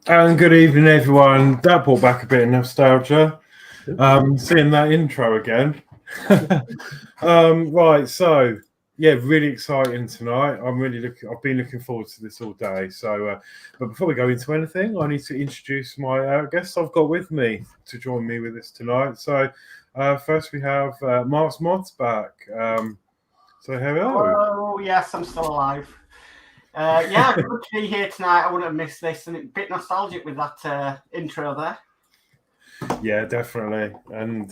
And good evening, everyone. That brought back a bit of nostalgia. Seeing that intro again. Right, so yeah, really exciting tonight. I've been looking forward to this all day. So, but before we go into anything, I need to introduce my guests I've got with me to join me with this tonight. So, first we have Mark's Mods back. So hello. Oh yes, I'm still alive. Yeah, good to be here tonight. I wouldn't have missed this, and it's a bit nostalgic with that intro there. Yeah, definitely. And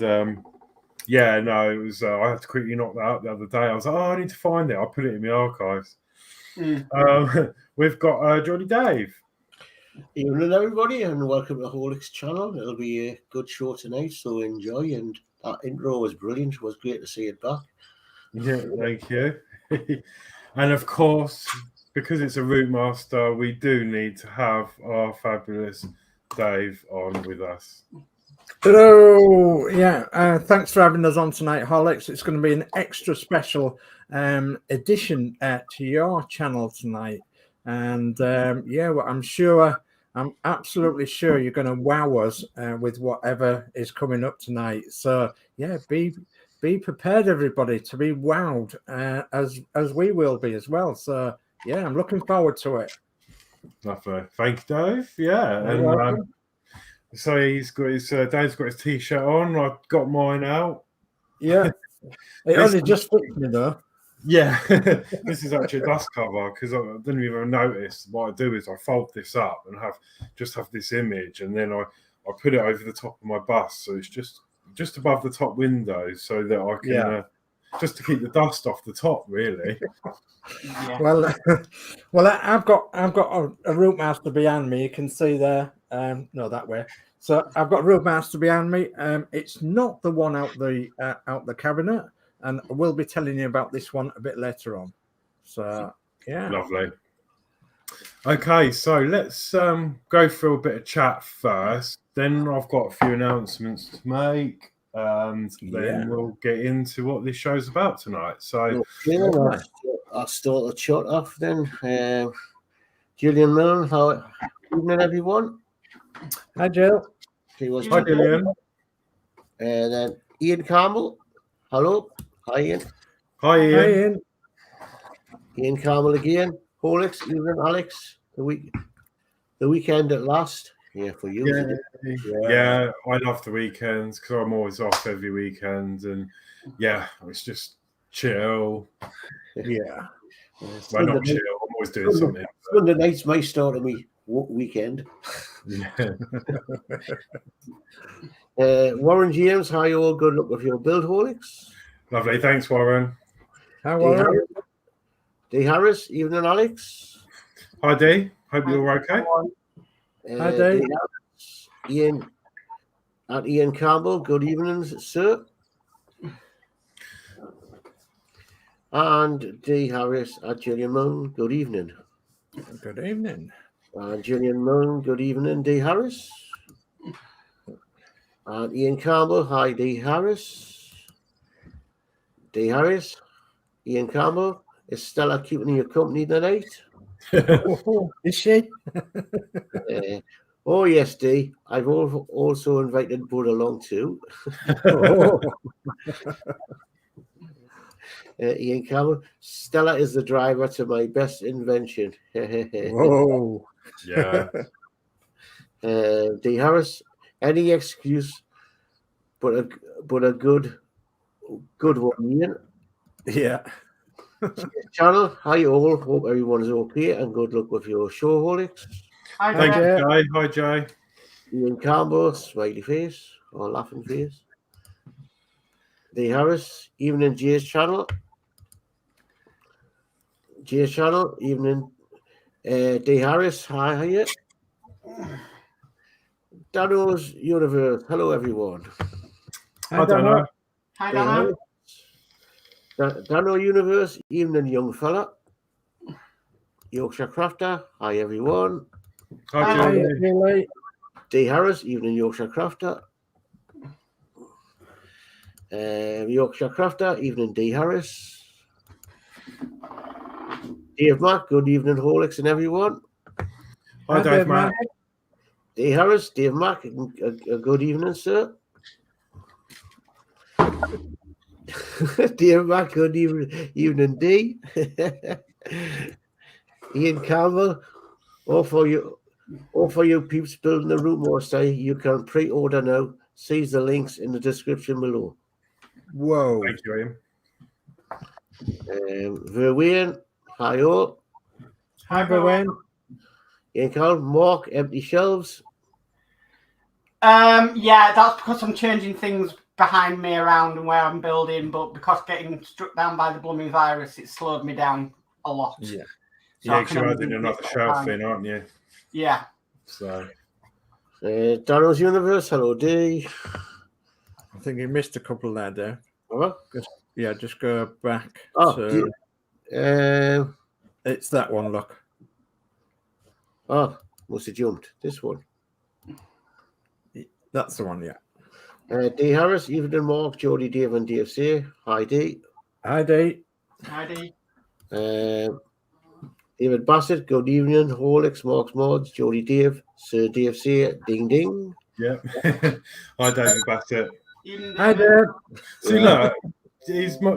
yeah, no, it was. I had to quickly knock that up the other day. I was like, oh, I need to find it. I'll put it in my archives. We've got Johnny Dave. Evening, everybody, and welcome to the Horlixs channel. It'll be a good show tonight, so enjoy. And that intro was brilliant. It was great to see it back. Yeah, thank you. And of course, because it's a Routemaster, we do need to have our fabulous Dave on with us. Hello, yeah. Thanks for having us on tonight, Horlixs. It's going to be an extra special addition to your channel tonight, and yeah, well, I'm absolutely sure you're going to wow us with whatever is coming up tonight. So yeah, be prepared, everybody, to be wowed as we will be as well. So yeah, I'm looking forward to it. Lovely, thank you, Dave. Yeah, and so he's got his Dave's got his t-shirt on. I've got mine out. Yeah, it only just fits me though. Yeah, this is actually a dust cover because I didn't even notice. What I do is I fold this up and have this image, and then I put it over the top of my bus, so it's just above the top window, so that I can just to keep the dust off the top, really. Yeah. Well, I've got a Routemaster behind me. You can see there. No, that way. So I've got a Routemaster behind me. It's not the one out the cabinet, and we'll be telling you about this one a bit later on. So yeah, lovely. Okay, so let's go through a bit of chat first. Then I've got a few announcements to make, and then we'll get into what this show's about tonight. So I'll start the chat off then. Gillian Milne, how evening, everyone? Hi, Jill. Hi, Gillian. And then Ian Campbell. Hello. Hi, Ian. Hi, Ian. Hi, Ian. Ian Campbell again. Horlixs, evening, Alex. The weekend at last. Yeah, for you. Yeah, I love the weekends because I'm always off every weekend, and yeah, it's just chill. Yeah. Well, not chill. I'm always doing something. Sunday night's my start of my weekend. Yeah. Warren James, how you all? Good luck with your build, Horlixs. Lovely, thanks, Warren. Hi, Warren. D. Harris, evening, Alex. Hi, D. Hope you're okay. Hi, Dave. Ian Campbell, good evening, sir. And D. Harris at Gillian Milne, good evening. Good evening. And Gillian Milne, good evening, D. Harris. And Ian Campbell, hi, D. Harris. D. Harris, Ian Campbell, is Stella keeping you company tonight? Is she? Oh, yes, D. I've also invited Bud along too. Ian Campbell, Stella is the driver to my best invention. Oh, yeah. D. Harris, any excuse, but a good one, Ian. Yeah. Channel, hi all. Hope everyone is okay and good luck with your show, Horlixs. Thank you, Jay. Hi, Jay. Ian Campbell, smiley face or laughing face. D. Harris, evening, Jay's channel. Jay's channel, evening. D. Harris, hi, hiya. Dano's Universe, hello everyone. Hi, Dano. Hi, Dano. Dano Universe, evening, young fella. Yorkshire Crafter, hi everyone. Hi, Jay. D. Harris, evening, Yorkshire Crafter. Yorkshire Crafter, evening, D. Harris. Dave Mack, good evening, Horlixs and everyone. Hi, Dave Mack. Dave Harris, Dave Mack, a good evening, sir. Dave Mack, good evening, D. Ian Campbell, all for you peeps building the Routemaster, you can pre-order now. See the links in the description below. Whoa. Thank you, Ian. Verween, hi all. Hi, Bowen. Ian Campbell, Mark, empty shelves. Yeah, that's because I'm changing things behind me around and where I'm building, but because getting struck down by the blooming virus, it slowed me down a lot. Yeah. So I Yeah, can you're only adding do another this shelf time. in, aren't you? Yeah. So Darrell's Universe, hello, D. I think you missed a couple there, Dave. What? Yeah, just go back Oh, to... It's that one, look. Oh, must have jumped. This one. That's the one, yeah. D. Harris, Evening Mark, Jody, Dave, and DFC. Hi, D. Hi, Dave. Hi, D. David Bassett, good evening. Horlixs, Mark's Mods, Jody, Dave, Sir DFC, ding ding. yeah. Hi, David Bassett. Hi, Dave. See, look,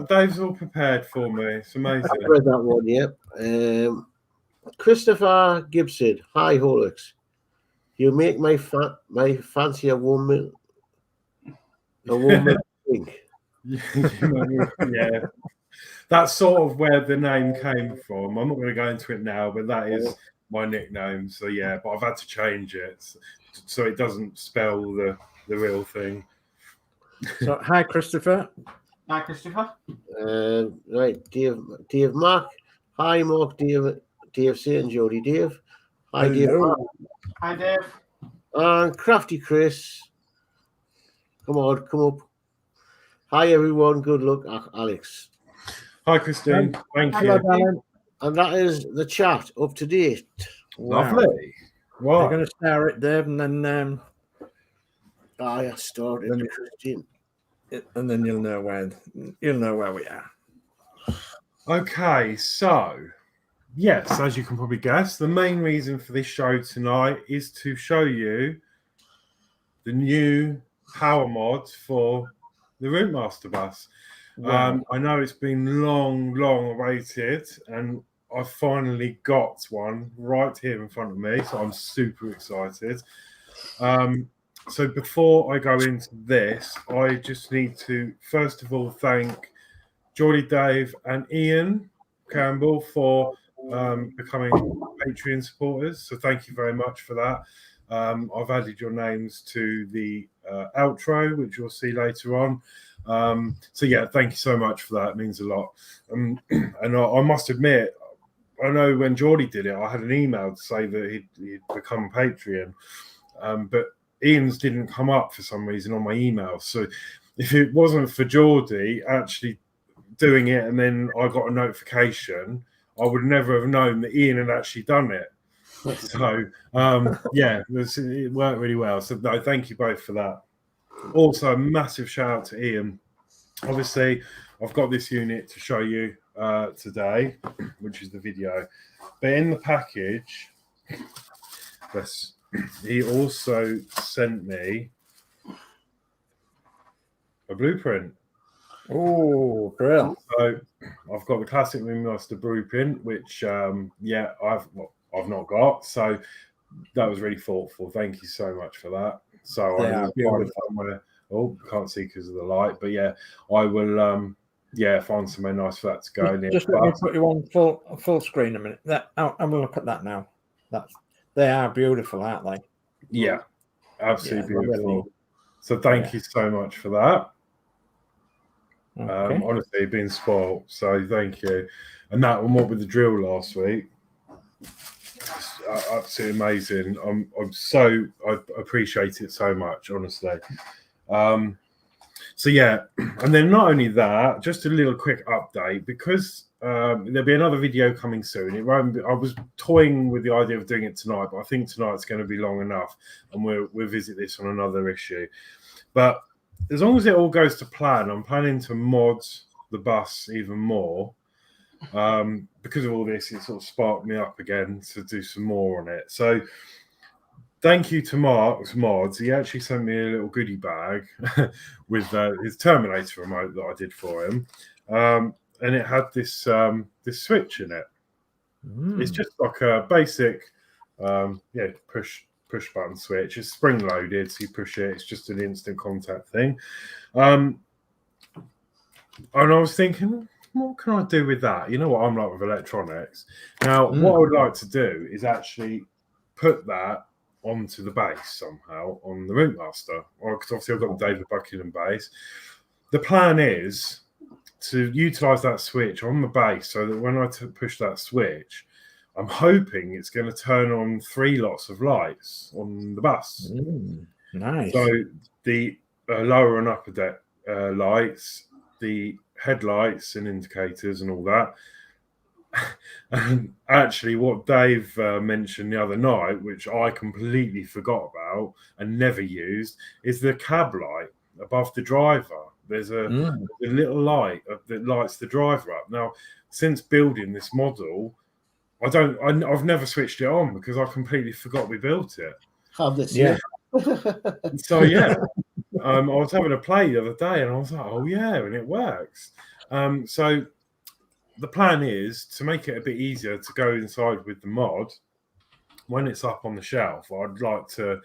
Dave's all prepared for me. It's amazing. I read that one, yeah. Christopher Gibson, hi, Horlixs. You make my fancy a woman think. Yeah. That's sort of where the name came from. I'm not going to go into it now, but that is my nickname. So yeah, but I've had to change it so it doesn't spell the real thing. So, hi, Christopher. Hi, Christopher. Right, Dave Mark. Hi, Mark, Dave, DFC, and Jody, Dave. Hi, Dave. Hello. Hi, Dave. And Crafty Chris. Come on, come up. Hi, everyone. Good luck, Alex. Hi, Christine. Thank Hello, you. darling. And that is the chat up to date. Wow. Lovely. We're Right. going to stare at Dave, and then I started, Then- Christine. you'll know where we are. Okay, so yes, as you can probably guess, the main reason for this show tonight is to show you the new power mod for the Routemaster bus. Wow. I know it's been long awaited, and I finally got one right here in front of me, so I'm super excited. So before I go into this, I just need to first of all thank Geordie, Dave, and Ian Campbell for becoming Patreon supporters. So thank you very much for that. I've added your names to the outro, which you'll see later on. So yeah, thank you so much for that. It means a lot. And I must admit, I know when Geordie did it, I had an email to say that he'd become Patreon, but Ian's didn't come up for some reason on my email. So if it wasn't for Geordie actually doing it and then I got a notification, I would never have known that Ian had actually done it. So yeah, it worked really well. So no, thank you both for that. Also, a massive shout out to Ian. Obviously, I've got this unit to show you today, which is the video. But in the package, he also sent me a blueprint. Oh, brilliant. So I've got the Classic Routemaster blueprint, which yeah, I've not got. So that was really thoughtful. Thank you so much for that. So They I are will beautiful. find somewhere. Oh, can't see because of the light, but yeah, I will. Yeah, find somewhere nice for that to go in. Just let me put you on full screen a minute. I'm gonna look at that now. They are beautiful, aren't they? Yeah, absolutely Yeah, beautiful. really. So thank you so much for that. Okay. Honestly, been spoiled. So thank you. And that one, what with the drill last week, absolutely amazing. I appreciate it so much, honestly. So yeah, and then not only that, just a little quick update because there'll be another video coming soon. It won't be, I was toying with the idea of doing it tonight, but I think tonight's going to be long enough, and we'll visit this on another issue. But as long as it all goes to plan, I'm planning to mod the bus even more. Because of all this, it sort of sparked me up again to do some more on it. So thank you to Mark's Mods. He actually sent me a little goodie bag with his Terminator remote that I did for him, and it had this this switch in it. It's just like a basic, push button switch. It's spring loaded, so you push it. It's just an instant contact thing. And I was thinking, what can I do with that? You know what I'm like with electronics. Now, what I would like to do is actually put that onto the base somehow on the Routemaster, because obviously I've got the David Buckingham base. The plan is to utilize that switch on the base so that when I push that switch, I'm hoping it's going to turn on 3 lots of lights on the bus. Nice. So the lower and upper deck lights, the headlights and indicators and all that. And actually what Dave mentioned the other night, which I completely forgot about and never used, is the cab light above the driver. There's a little light that lights the driver up. Now, since building this model, I've never switched it on because I completely forgot we built it. Have this, Yeah. So yeah, I was having a play the other day, and I was like, oh yeah, and it works. So the plan is to make it a bit easier to go inside with the mod. When it's up on the shelf, I'd like to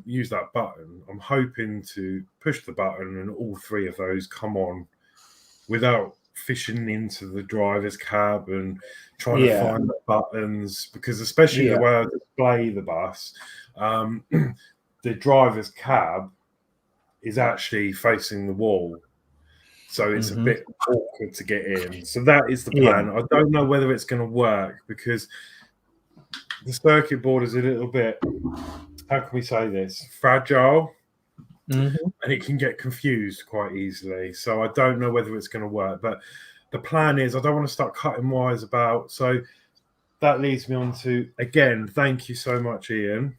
use that button. I'm hoping to push the button and all 3 of those come on without fishing into the driver's cab and trying to find the buttons, because especially the way I display the bus, the driver's cab is actually facing the wall. So it's a bit awkward to get in. So that is the plan. I don't know whether it's going to work because the circuit board is a little bit, how can we say this, fragile. And it can get confused quite easily. So I don't know whether it's going to work. But the plan is I don't want to start cutting wires about. So that leads me on to, again, thank you so much, Ian.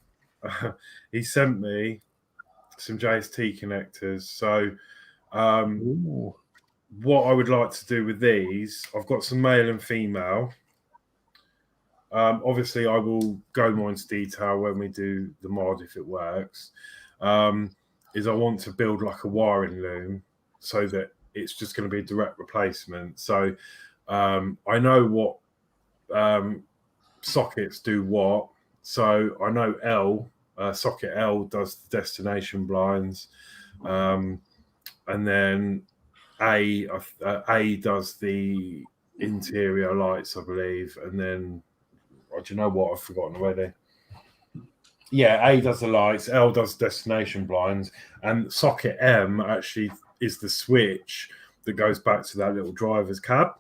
He sent me some JST connectors. So what I would like to do with these, I've got some male and female. Obviously, I will go more into detail when we do the mod if it works. Is I want to build like a wiring loom so that it's just going to be a direct replacement. So I know what sockets do what. So I know socket L does the destination blinds, and then A does the interior lights, I believe, and then do you know what? I've forgotten already. Yeah, A does the lights, L does destination blinds, and socket M actually is the switch that goes back to that little driver's cab.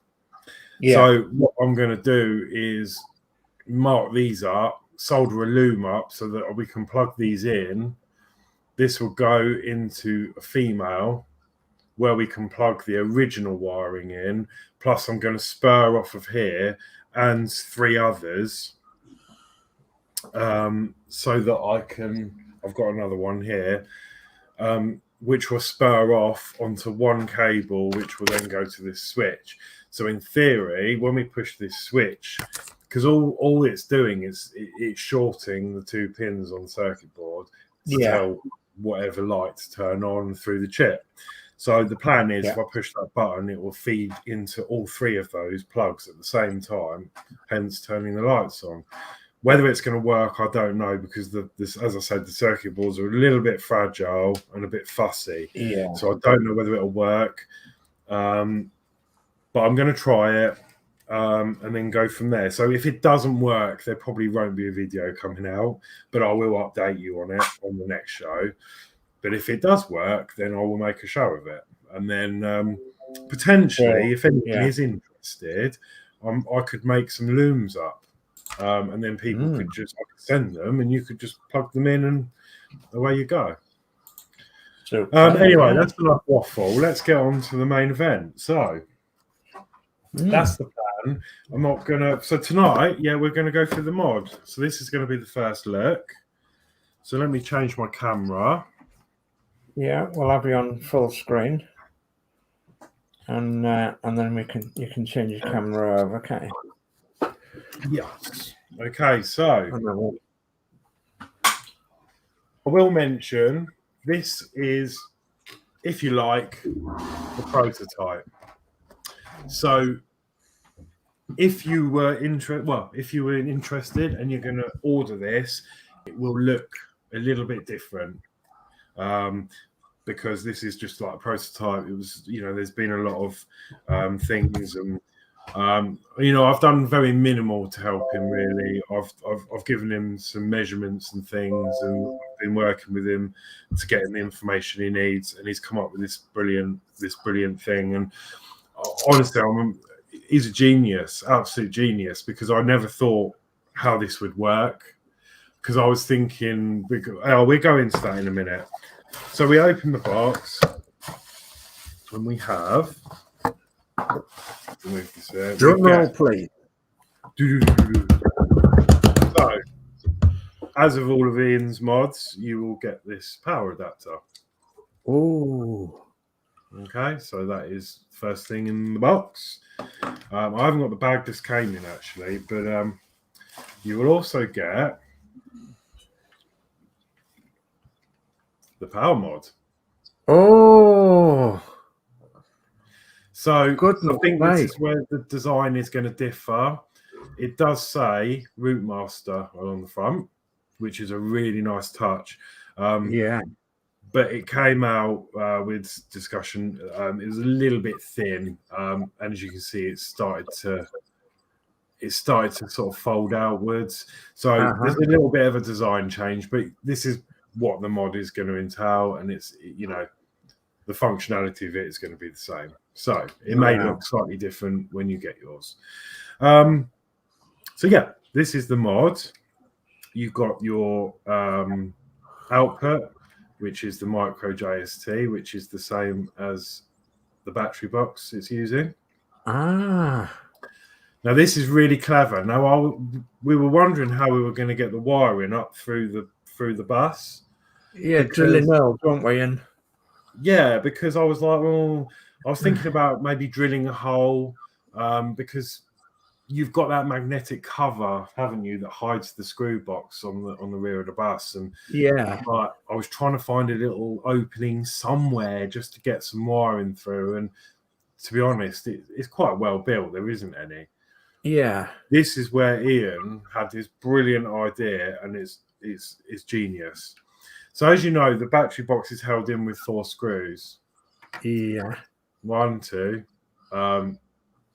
So what I'm going to do is mark these up, solder a loom up so that we can plug these in. This will go into a female where we can plug the original wiring in. Plus I'm going to spur off of here and 3 others. So that I've got another one here, which will spur off onto one cable, which will then go to this switch. So in theory, when we push this switch, because all it's doing is it's shorting the 2 pins on the circuit board to tell whatever light to turn on through the chip. So the plan is if I push that button, it will feed into all 3 of those plugs at the same time, hence turning the lights on. Whether it's going to work, I don't know, because as I said, the circuit boards are a little bit fragile and a bit fussy. So I don't know whether it'll work. But I'm going to try it and then go from there. So if it doesn't work, there probably won't be a video coming out, but I will update you on it on the next show. But if it does work, then I will make a show of it. And then potentially, if anyone is interested, I could make some looms up. And then people could just send them and you could just plug them in and away you go. So anyway, that's enough waffle. Let's get on to the main event. So that's the plan. I'm not gonna, so tonight, we're gonna go through the mod. So this is gonna be the first look. So let me change my camera. Yeah, we'll have you on full screen. And then you can change your camera over, okay? Yes. Okay, so I will mention this is, if you like, the prototype. So if you were interested and you're going to order this, it will look a little bit different. Because this is just like a prototype. It was, there's been a lot of things, and I've done very minimal to help him. Really, I've given him some measurements and things, and I've been working with him to get him the information he needs, and he's come up with this brilliant thing. And honestly, he's a genius, absolute genius, because I never thought how this would work. Because I was thinking, we'll go into that in a minute. So we open the box, and we have. Drum roll, please. So, as of all of Ian's mods, you will get this power adapter. Oh. Okay, so that is first thing in the box. I haven't got the bag this came in actually, but you will also get the power mod. Oh, so good. I think this is where the design is going to differ. It does say Routemaster on the front, which is a really nice touch. Yeah, but it came out with discussion. It was a little bit thin, and as you can see, it started to sort of fold outwards. So there's a little bit of a design change, but this is what the mod is going to entail, and it's the functionality of it is going to be the same. So it may look slightly different when you get yours. So yeah, this is the mod. You've got your output, which is the micro JST, which is the same as the battery box it's using. Now this is really clever. Now we were wondering how we were going to get the wiring up through the bus. Yeah, drilling wells, weren't we? And yeah, because I was like, well, I was thinking about maybe drilling a hole, because you've got that magnetic cover, haven't you, that hides the screw box on the rear of the bus. And yeah, but I was trying to find a little opening somewhere just to get some wiring through. And to be honest, it's quite well built. There isn't any. Yeah. This is where Ian had this brilliant idea, and it's genius. So as you know, the battery box is held in with 4 screws. Yeah. 1, 2, on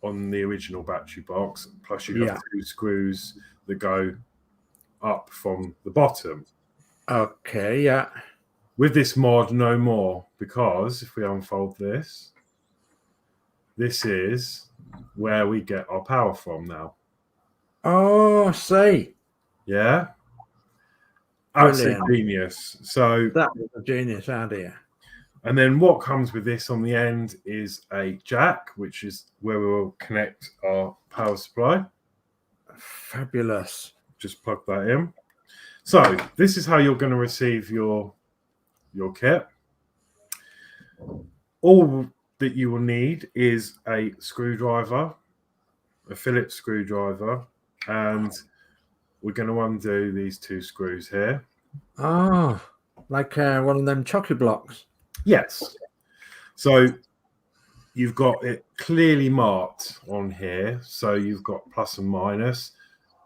the original battery box, plus you have 2 screws that go up from the bottom. Okay, yeah. With this mod, no more, because if we unfold this, this is where we get our power from now. Oh, I see. Yeah. Absolute genius. So that was a genius idea. And then what comes with this on the end is a jack, which is where we will connect our power supply. Fabulous. Just plug that in. So this is how you're going to receive your kit. All that you will need is a screwdriver, a Phillips screwdriver, and we're going to undo these 2 screws here. Oh, like one of them chocolate blocks. Yes. So you've got it clearly marked on here. So you've got plus and minus.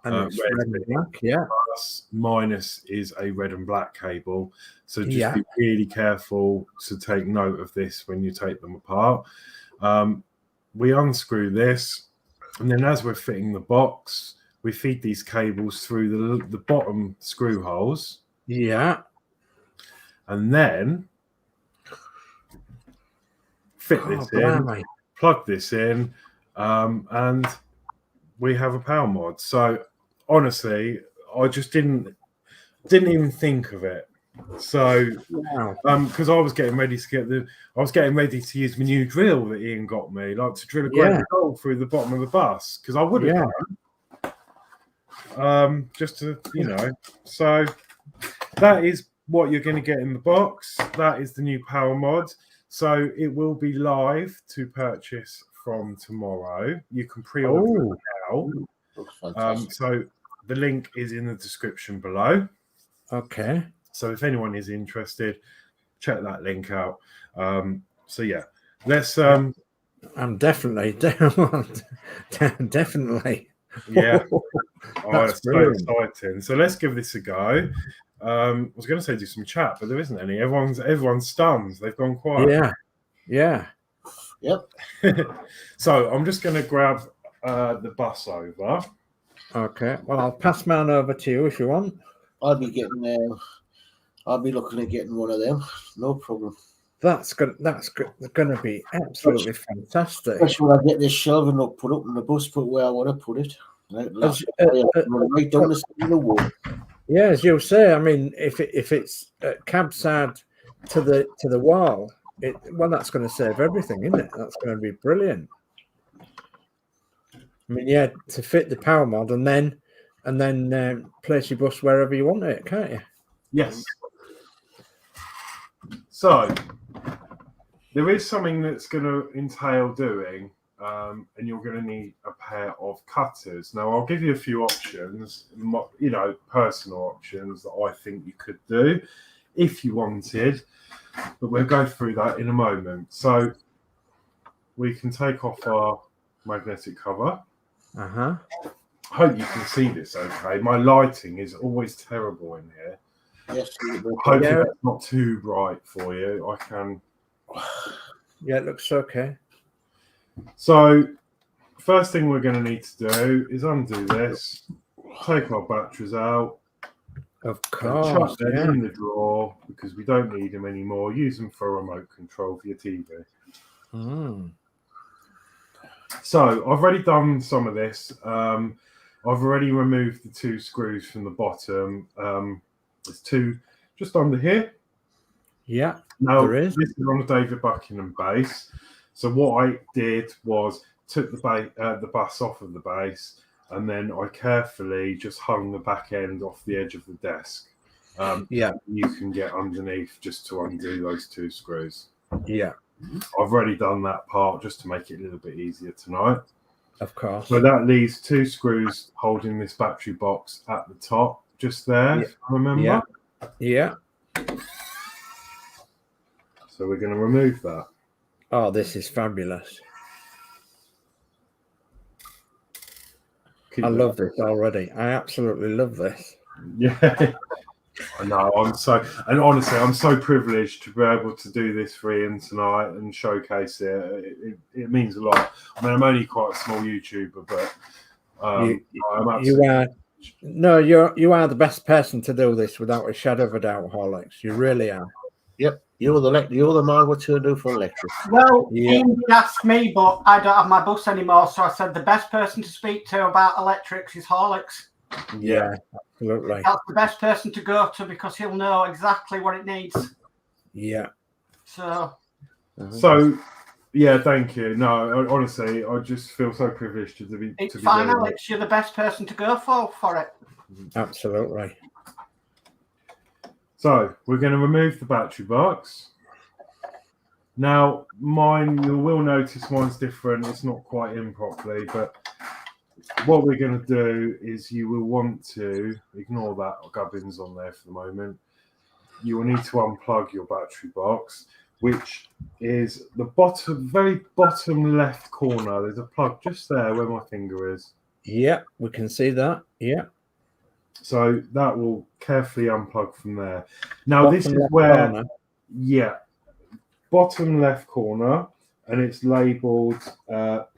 And it's red and black, yeah. Plus, minus is a red and black cable. So just be really careful to take note of this when you take them apart. We unscrew this, and then as we're fitting the box, we feed these cables through the bottom screw holes. Yeah. And then fit this in, plug this in, and we have a power mod. So honestly, I just didn't even think of it. So because I was getting ready to use my new drill that Ian got me, like to drill a great hole through the bottom of the bus, because I would have done. Just to, so that is what you're going to get in the box. That is the new power mod. So it will be live to purchase from tomorrow. You can pre-order now. So the link is in the description below. Okay. So if anyone is interested, check that link out. So yeah, let's I'm definitely, definitely. yeah. That's So brilliant. exciting. So let's give this a go. I was going to say do some chat, but there isn't any. Everyone's stunned. They've gone quiet. Yeah. Yep. So I'm just going to grab the bus over. Okay. Well, I'll pass mine over to you if you want. I'll be looking at getting one of them. No problem. That's going to be absolutely fantastic. Especially when I get this shelving up, put up in the bus, put where I want to put it. Right down the side of the wall. Yeah, as you say, I mean, if it's cab side to the wall, that's going to save everything, isn't it? That's going to be brilliant. I mean, yeah, to fit the power mod and then place your bus wherever you want it, can't you? Yes. So there is something that's going to entail doing, and you're going to need a pair of cutters. Now, I'll give you a few options, personal options that I think you could do if you wanted, but we'll go through that in a moment. So we can take off our magnetic cover. Uh-huh. I hope you can see this okay. My lighting is always terrible in here. Yes. Hopefully that's not too bright for you. I can... Yeah, it looks okay. So first thing we're going to need to do is undo this, take our batteries out, Of and course, chuck them in the drawer because we don't need them anymore. Use them for a remote control for your TV. So I've already done some of this. I've already removed the 2 screws from the bottom. There's 2 just under here. Yeah. Now, there is. This is on a David Buckingham base. So what I did was took the bus off of the base, and then I carefully just hung the back end off the edge of the desk. You can get underneath just to undo those 2 screws. Yeah. I've already done that part just to make it a little bit easier tonight. Of course. So that leaves 2 screws holding this battery box at the top, just there, if I remember. Yeah. So we're going to remove that. Oh, this is fabulous. I love this already. I absolutely love this. Yeah. I know. Honestly, I'm so privileged to be able to do this for Ian tonight and showcase it. It means a lot. I mean, I'm only quite a small YouTuber, but you are the best person to do this without a shadow of a doubt, Horlixs. You really are. Yep. You're the man what to do for electric. Well, Ian did ask me, but I don't have my bus anymore, so I said the best person to speak to about electrics is Horlixs. Yeah, absolutely. That's the best person to go to because he'll know exactly what it needs. Yeah. So yeah, thank you. No, honestly, I just feel so privileged to be. It's fine, Alex. You're the best person to go for it. Absolutely. So we're going to remove the battery box. Now, you will notice mine's different. It's not quite in properly, but what we're going to do is you will want to ignore that gubbins on there for the moment. You will need to unplug your battery box, which is the very bottom left corner. There's a plug just there where my finger is. Yeah, we can see that. Yeah. So that will carefully unplug from there. Now this is where, bottom left corner, and it's labelled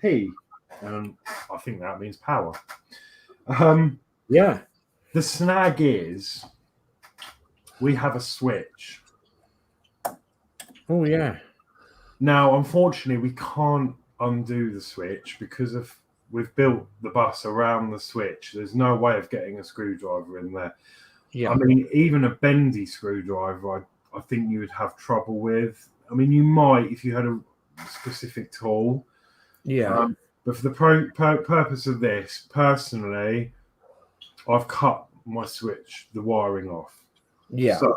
P, and I think that means power. Yeah. The snag is we have a switch. Oh yeah. Now, unfortunately, we can't undo the switch because we've built the bus around the switch. There's no way of getting a screwdriver in there. Yeah. I mean, even a bendy screwdriver, I think you would have trouble with. I mean, you might if you had a specific tool. Yeah. But for the purpose of this, personally, I've cut my switch, the wiring off. Yeah. So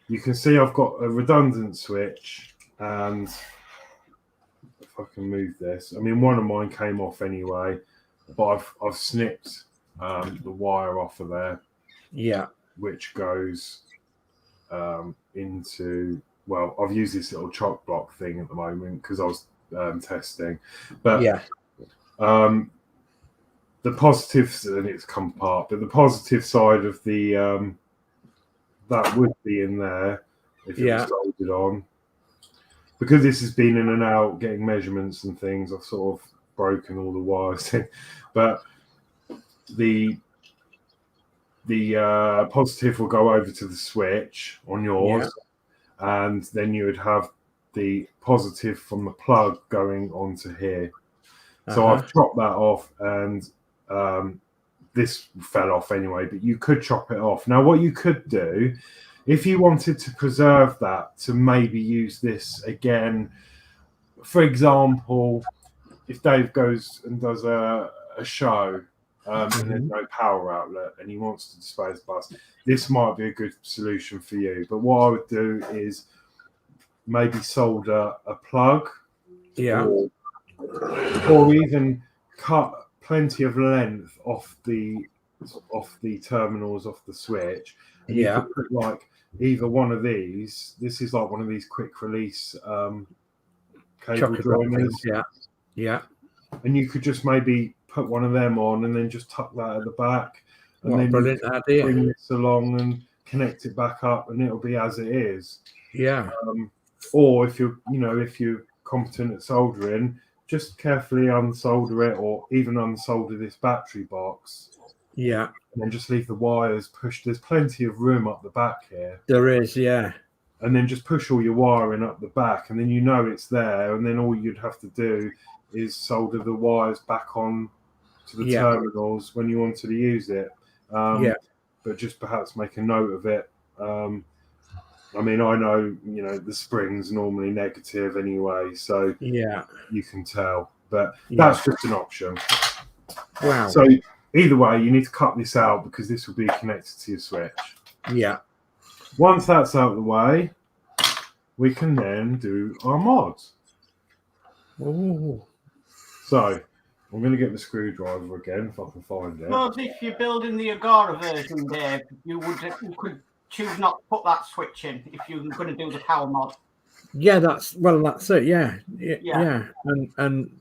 you can see I've got a redundant switch, and if I can move this, I mean, one of mine came off anyway, but I've snipped the wire off of there. Yeah. which goes into, well, I've used this little chock block thing at the moment because I was testing, but Yeah. The positives, and it's come apart, but the positive side of the that would be in there if it was soldered on. Because this has been in and out, getting measurements and things, I've sort of broken all the wires in. But the positive will go over to the switch on yours, and then you would have the positive from the plug going onto here. So I've chopped that off, and this fell off anyway, but you could chop it off. Now, what you could do, if you wanted to preserve that, to maybe use this again, for example, if Dave goes and does a show and there's no power outlet and he wants to display his bus, this might be a good solution for you. But what I would do is maybe solder a plug, or even cut plenty of length off the terminals, off the switch, and you could put like either one of these. This is like one of these quick release cable joiners. And you could just maybe put one of them on and then just tuck that at the back, and then brilliant idea. Bring this along and connect it back up, and it'll be as it is. Or if you're competent at soldering, just carefully unsolder it, or even unsolder this battery box. And then just leave the wires pushed. There's plenty of room up the back here. There is, And then just push all your wiring up the back, and then you know it's there. And then all you'd have to do is solder the wires back on to the terminals when you wanted to use it. But just perhaps make a note of it. I mean, I know, the spring's normally negative anyway, so you can tell. But that's just an option. Wow. So either way, you need to cut this out because this will be connected to your switch. Once that's out of the way, we can then do our mods. Ooh. So I'm going to get the screwdriver again if I can find it. Well, if you're building the Agora version, Dave, you could choose not to put that switch in if you're going to do the power mod. That's it. And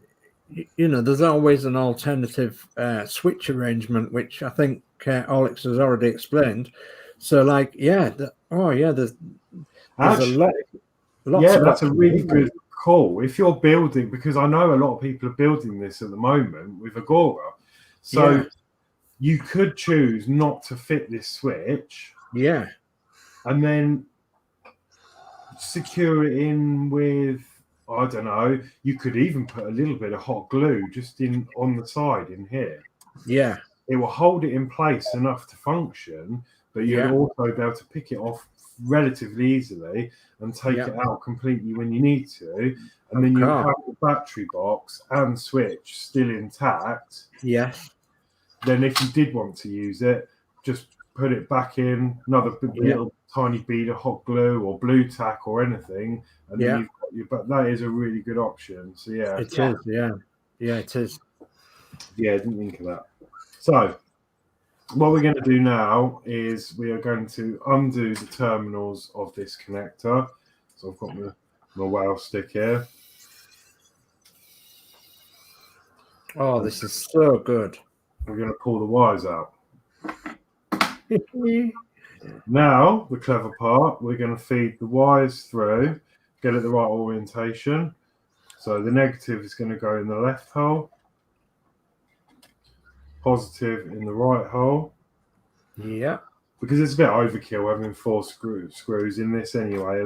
there's always an alternative switch arrangement, which I think Horlixs has already explained. So, there's a lot. That's a really good call. If you're building, because I know a lot of people are building this at the moment with Agora, so you could choose not to fit this switch. And then secure it in with, I don't know, you could even put a little bit of hot glue just on the side in here. It will hold it in place enough to function, but you'll also be able to pick it off relatively easily and take it out completely when you need to. And then you have the battery box and switch still intact. Then if you did want to use it, just put it back in, another little tiny bead of hot glue or blue tack or anything, and then you've got your. But that is a really good option. So it is. It is. I didn't think of that. So what we're going to do now is we are going to undo the terminals of this connector. So I've got my whale stick here. Oh, this is so good. We're going to pull the wires out. Now, the clever part, we're going to feed the wires through, get it the right orientation. So the negative is going to go in the left hole, positive in the right hole. Because it's a bit overkill having 4 screws in this anyway,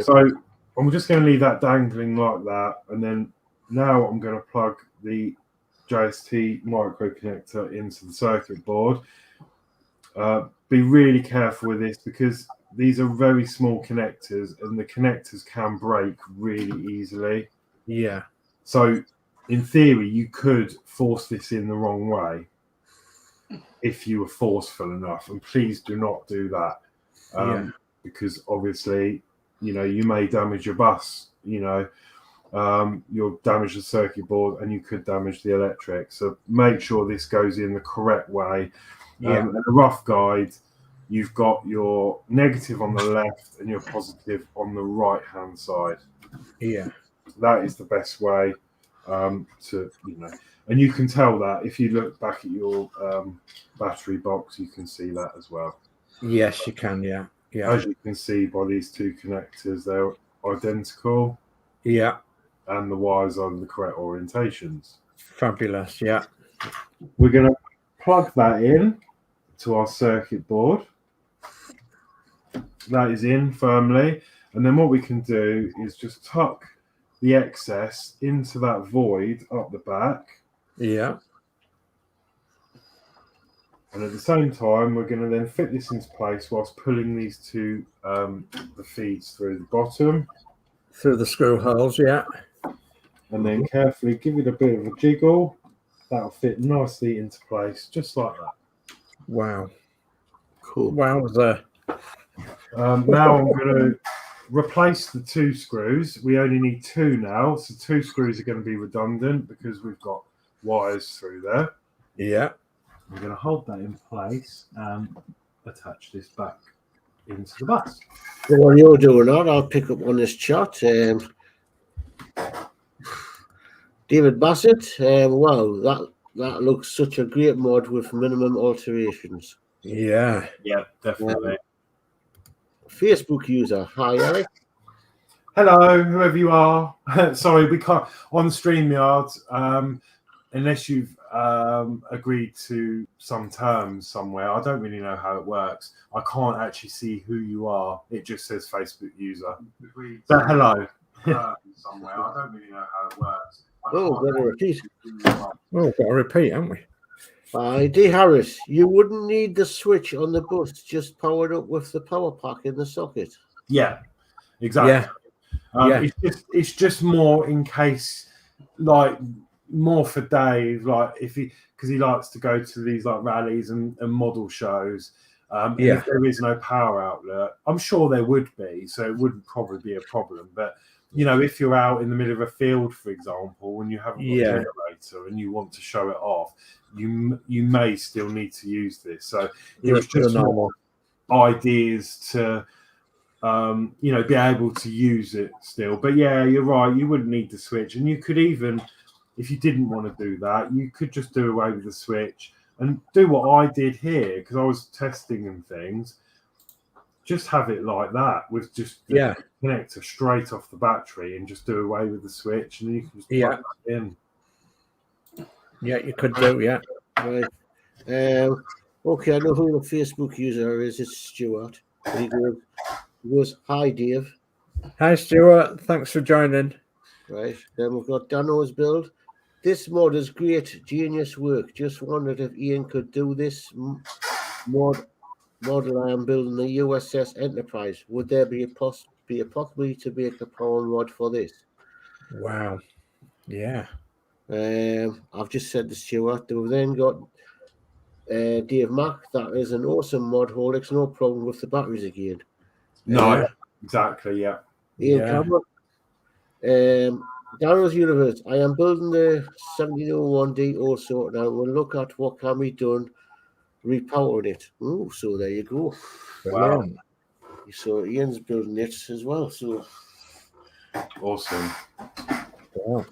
So I'm just going to leave that dangling like that, and then now I'm going to plug the JST micro connector into the circuit board. Be really careful with this because these are very small connectors and the connectors can break really easily. So in theory, you could force this in the wrong way if you were forceful enough, and please do not do that because obviously, you may damage your bus, you'll damage the circuit board and you could damage the electric. So make sure this goes in the correct way. And a rough guide, you've got your negative on the left and your positive on the right hand side. Yeah. That is the best way to, and you can tell that if you look back at your battery box, you can see that as well. Yes, you can. Yeah. As you can see by these two connectors, they're identical. Yeah. And the wires are in the correct orientations. Fabulous. Yeah. We're going to plug that in to our circuit board. That is in firmly. And then what we can do is just tuck the excess into that void up the back. Yeah. And at the same time, we're going to then fit this into place whilst pulling these two the feeds through the bottom. Through the screw holes, yeah. And then carefully give it a bit of a jiggle. That'll fit nicely into place, just like that. Wow. Cool. Wowza. Now I'm going to replace the two screws. We only need two now, so two screws are going to be redundant because we've got wires through there. Yeah. I'm going to hold that in place and attach this back into the bus. So while you're doing that, I'll pick up on this chat. David Bassett, wow, that looks such a great mod with minimum alterations. Yeah. Yeah, definitely. Facebook user, hi Eric. Hello, whoever you are. Sorry, we can't on StreamYard unless you've agreed to some terms somewhere. I don't really know how it works. I can't actually see who you are. It just says Facebook user. So hello. Somewhere. I don't really know how it works. Oh, better repeat. Oh, got to repeat, haven't we? Hi, D. Harris. You wouldn't need the switch on the bus, just powered up with the power pack in the socket. Yeah, exactly. Yeah. It's just more in case, like more for Dave, like because he likes to go to these like rallies and model shows. And if there is no power outlet, I'm sure there would be, so it wouldn't probably be a problem. But if you're out in the middle of a field, for example, and you haven't got a generator and you want to show it off, you may still need to use this. So it was just more ideas to be able to use it still. But yeah, you're right, you wouldn't need the switch. And you could even, if you didn't want to do that, you could just do away with the switch and do what I did here, because I was testing and things. Just have it like that with just the connector straight off the battery and just do away with the switch, and you can just plug that in. Yeah, you could do, Right. Okay, I know who the Facebook user is. It's Stuart. He goes, hi, Dave. Hi, Stuart. Thanks for joining. Right. Then we've got Dano's build. This mod is great, genius work. Just wondered if Ian could do this model. I am building the USS Enterprise. Would there be a possibility to make a power mod for this? Wow. Yeah. I've just said to Stuart. We've then got Dave Mack. That is an awesome mod, Horlixs. No problem with the batteries again. No, exactly. Yeah. Ian Cameron. Darrow's Universe. I am building the 1701D also. Now we'll look at what can be done repowering it. Oh, so there you go. Wow. So Ian's building it as well. So awesome. Wow.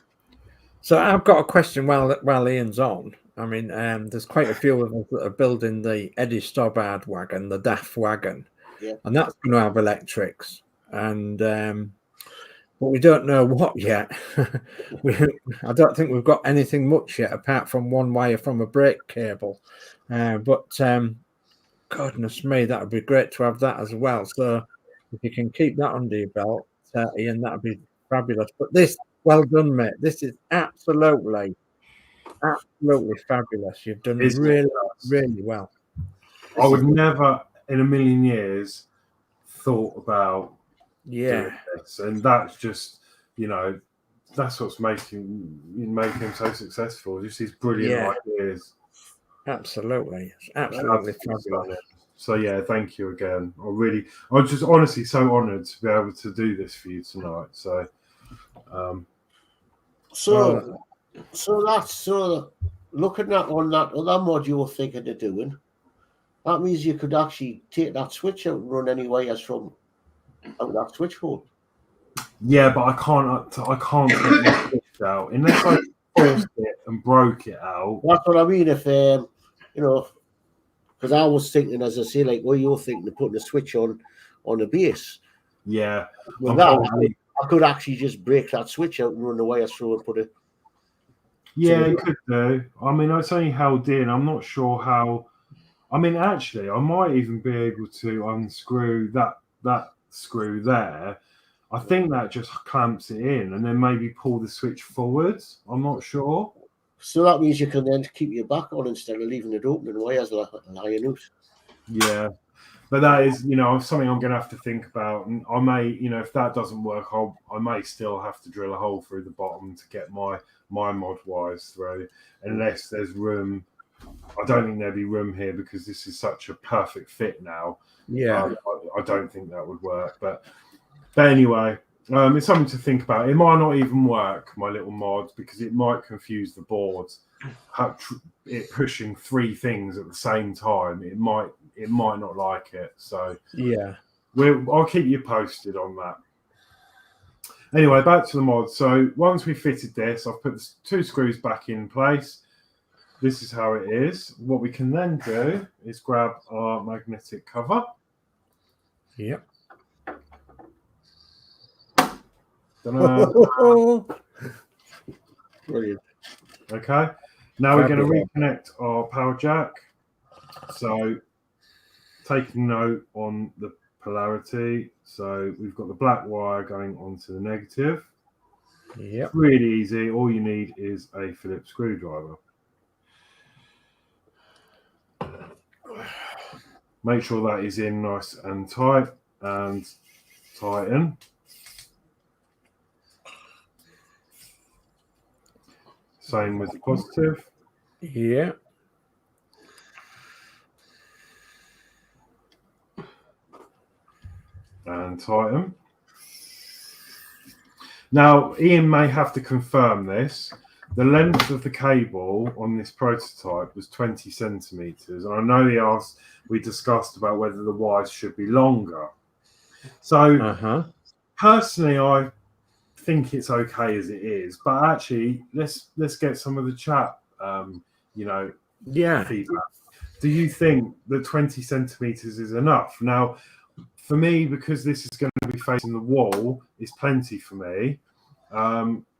So I've got a question while Ian's on. I mean, there's quite a few of us that are building the Eddie Stobbart wagon, the DAF wagon, and that's going to have electrics. And but we don't know what yet. I don't think we've got anything much yet, apart from one wire from a brake cable. But goodness me, that would be great to have that as well. So if you can keep that under your belt, Ian, that would be fabulous. But this, well done, mate. This is absolutely fabulous. You've done really well. I would never in a million years thought about doing this, and that's just that's what's making him so successful. Just these brilliant ideas. Absolutely fabulous. So yeah, thank you again. I'm just honestly so honoured to be able to do this for you tonight. So So looking at on that other mod you were thinking of doing, that means you could actually take that switch out and run any wires from out that switch hole. Yeah, but I can't take the switch out unless I forced it and broke it out. That's what I mean. If you know, because I was thinking, as I say, like what you're thinking of putting a switch on a base. Yeah, With that, I could actually just break that switch out and run the wires through and put it. Yeah, it could do. I mean, it's only held in. I'm not sure how. I mean, actually, I might even be able to unscrew that screw there. I think that just clamps it in, and then maybe pull the switch forwards. I'm not sure. So that means you can then keep your back on instead of leaving it open and wires lying out. Yeah, but that is, something I'm going to have to think about. And I may, if that doesn't work, I may still have to drill a hole through the bottom to get my mod wires through, unless there's room. I don't think there'd be room here because this is such a perfect fit now. Yeah, I don't think that would work. But anyway, it's something to think about. It might not even work, my little mod, because it might confuse the boards. It pushing 3 things at the same time, it might not like it. So yeah, I'll keep you posted on that. Anyway, back to the mod. So once we fitted this, I've put the 2 screws back in place. This is how it is. What we can then do is grab our magnetic cover. yep. Brilliant. Okay. Now we're going to reconnect our power jack. So taking note on the polarity. So we've got the black wire going onto the negative. Yep. Really easy. All you need is a Phillips screwdriver. Make sure that is in nice and tight, and tighten. Same with the positive. Yeah. And tighten. Now, Ian may have to confirm this. The length of the cable on this prototype was 20 centimeters. And I know we discussed about whether the wires should be longer. So personally, I think it's okay as it is. But actually, let's get some of the chat, feedback. Do you think that 20 centimeters is enough? Now, for me, because this is going to be facing the wall, is plenty for me.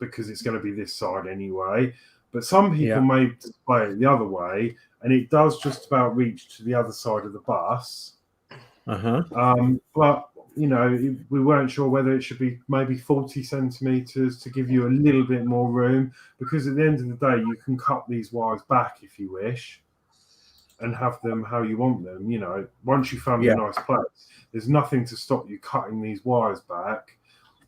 Because it's going to be this side anyway. But some people may display it the other way, and it does just about reach to the other side of the bus. But, we weren't sure whether it should be maybe 40 centimeters to give you a little bit more room, because at the end of the day, you can cut these wires back if you wish and have them how you want them. Once you found a nice place, there's nothing to stop you cutting these wires back.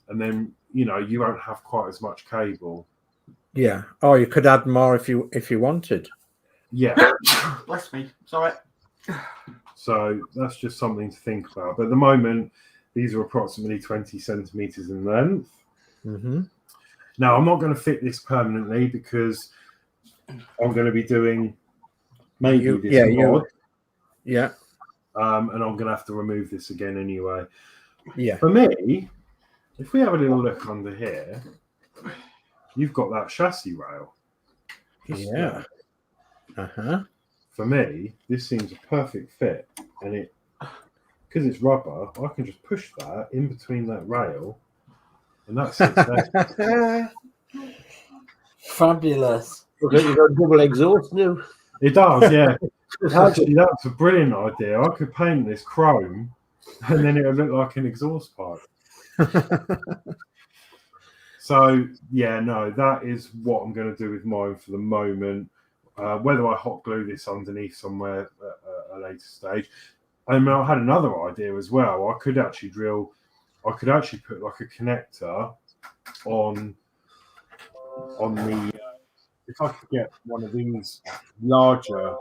And then, you won't have quite as much cable. Yeah. Oh, you could add more if you wanted. Yeah. Bless me. Sorry. So that's just something to think about. But at the moment, these are approximately 20 centimeters in length. Now, I'm not going to fit this permanently because I'm going to be doing maybe this mod. Yeah. And I'm going to have to remove this again anyway. Yeah. For me, if we have a little look under here, you've got that chassis rail. Yeah. For me, this seems a perfect fit, and because it's rubber, I can just push that in between that rail, and that's it. Fabulous. Okay, you've got double exhaust now. It does, yeah. Actually, that's a brilliant idea. I could paint this chrome, and then it would look like an exhaust pipe. So that is what I'm going to do with mine for the moment. Whether I hot glue this underneath somewhere at a later stage. I had another idea as well. I could actually put like a connector on the if I could get one of these larger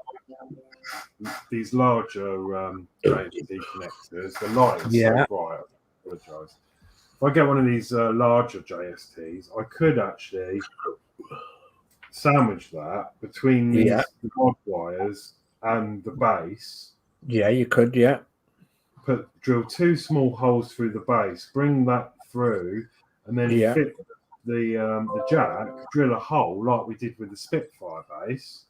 JNC connectors. The light is so bright. I apologise. if I get one of these larger JSTs, I could actually sandwich that between these the mod wires and the base. Yeah, you could. Yeah. Drill 2 small holes through the base, bring that through, and then fit the jack. Drill a hole like we did with the Spitfire base,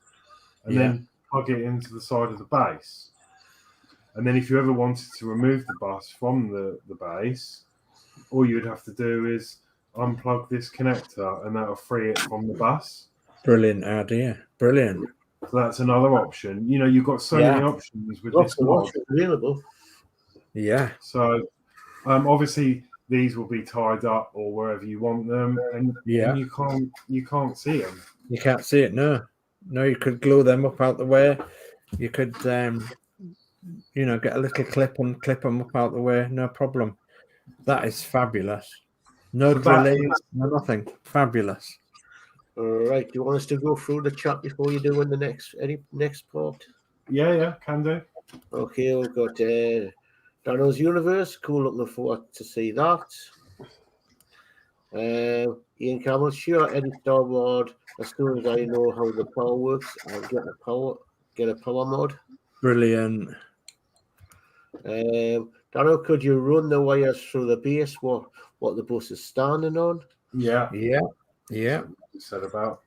and then plug it into the side of the base. And then if you ever wanted to remove the bus from the base, all you would have to do is unplug this connector, and that'll free it from the bus. Brilliant idea. Brilliant. So that's another option. You know, you've got so many options with this mod available. Yeah. So obviously these will be tied up or wherever you want them, and you can't see them. You can't see it. No, you could glue them up out the way. You could you know, get a little clip and clip them up out the way. No problem. That is fabulous. No drilling, no nothing. Fabulous. All right. Do you want us to go through the chat before you do in the next part? Yeah, can do. Okay, we've got Dano's Universe. Cool, looking forward to see that. Ian Campbell, sure, any Star mod. As soon as I know how the power works, I'll get a power mod. Brilliant. Dano, could you run the wires through the base? What the bus is standing on? Yeah. You said about.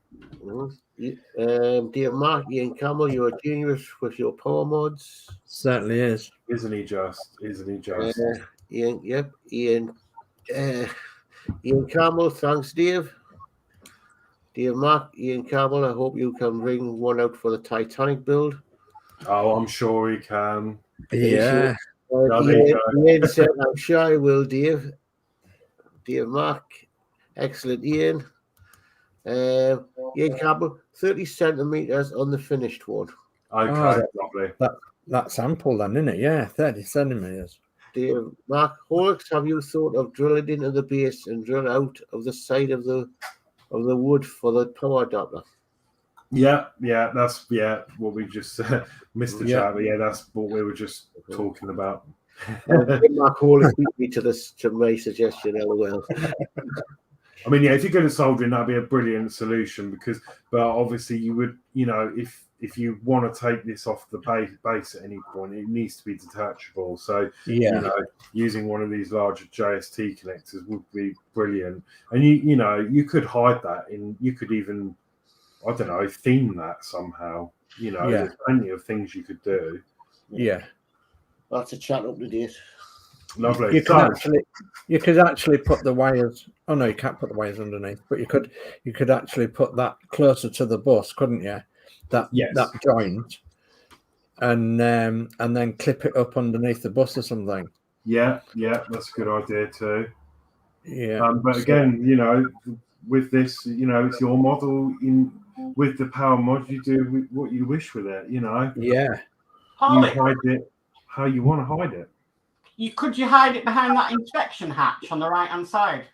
Dear Mark, Ian Campbell, you're a genius with your power mods. Certainly is. Isn't he just? Ian, yep. Ian Campbell, thanks, Dave. Dear Mark, Ian Campbell, I hope you can bring one out for the Titanic build. Oh, I'm sure he can. Yeah. Ian said, I'm sure I will, Dave. Dear Mark, excellent, Ian. Ian Campbell, 30 centimeters on the finished one. Okay, lovely. That's ample then, isn't it? Yeah, 30 centimeters. Dear Mark Horlixs, have you thought of drilling into the base and drill out of the side of the wood for the power adapter? Yeah, that's what we just missed the chat, but that's what we were just talking about. Mark Horlixs beat me to my suggestion, LOL. I mean, if you're good at soldering, that'd be a brilliant solution but obviously you would, you know, if you want to take this off the base at any point, it needs to be detachable. So, you know, using one of these larger JST connectors would be brilliant. And you know, you could hide that you could even, I don't know, theme that somehow. You know, there's plenty of things you could do. Yeah. That's a chat up to date. Lovely. You could actually put the wires. Oh no, you can't put the wires underneath, but you could actually put that closer to the bus, couldn't you? That joint, and then clip it up underneath the bus or something. Yeah, that's a good idea too. Yeah, but again, you know, with this, you know, it's your model. With the power mod, you do what you wish with it. You know. Yeah. You hide it how you want to hide it. Could you hide it behind that inspection hatch on the right hand side?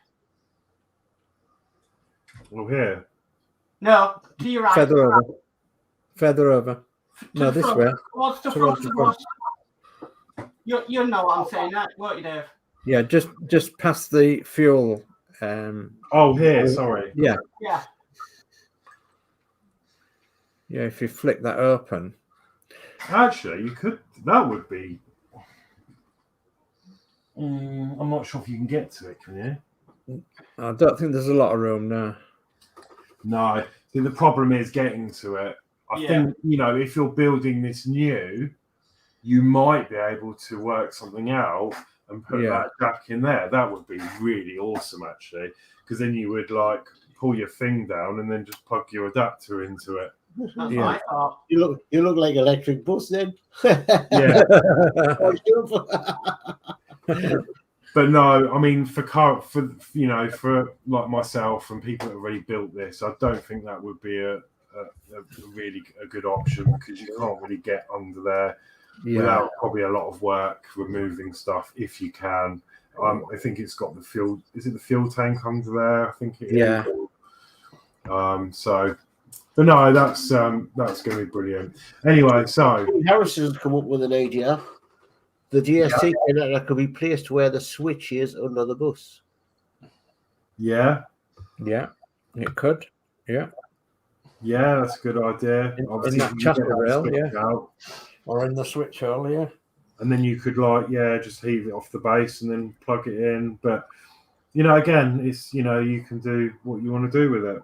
Well, here. No, to your right. Feather over. No, this way. What's the front? You know what I'm saying, won't you, Dave? Yeah, just past the fuel. Here, sorry. Yeah. Yeah. Yeah, if you flick that open. Actually, you could. That would be. I'm not sure if you can get to it, can you? I don't think there's a lot of room now. No. See, the problem is getting to it. I think, you know, if you're building this new, you might be able to work something out and put that jack in there. That would be really awesome, actually, because then you would like pull your thing down and then just plug your adapter into it. That's my thought. You look like electric bus then. Yeah. But no, I mean, for you know, for like myself and people that have already built this, I don't think that would be a really good option, because you can't really get under there without probably a lot of work removing stuff if you can. I think it's got the fuel. Is it the fuel tank under there? I think it is. Yeah. But no, that's going to be brilliant. Anyway, so Harrison's come up with an idea. The GST connector could be placed where the switch is under the bus. Yeah, it could. Yeah, that's a good idea. in Obviously, that you can chassis get that rail, switch yeah, out, or in the switch hole, yeah. and then you could just heave it off the base and then plug it in. But again, it's you can do what you want to do with it.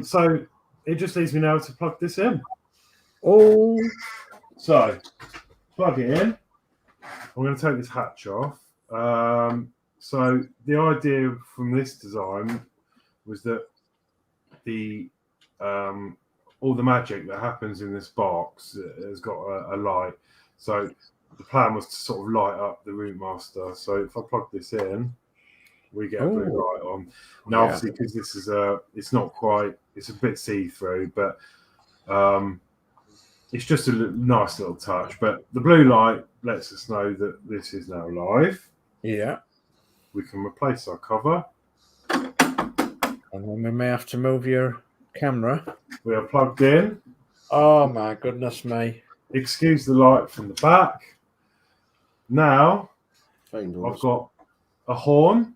So it just leaves me now to plug this in. Oh, So plug it in. I'm going to take this hatch off. So the idea from this design was that the all the magic that happens in this box has got a light. So the plan was to sort of light up the Routemaster. So if I plug this in, we get a blue light on. Now, obviously, because this is it's not quite, it's a bit see-through, but it's just a nice little touch. But the blue light lets us know that this is now live. yeah. We can replace our cover. And then we may have to move your camera. We are plugged in. Oh my goodness me. Excuse the light from the back. Now, Fine, I've got a horn.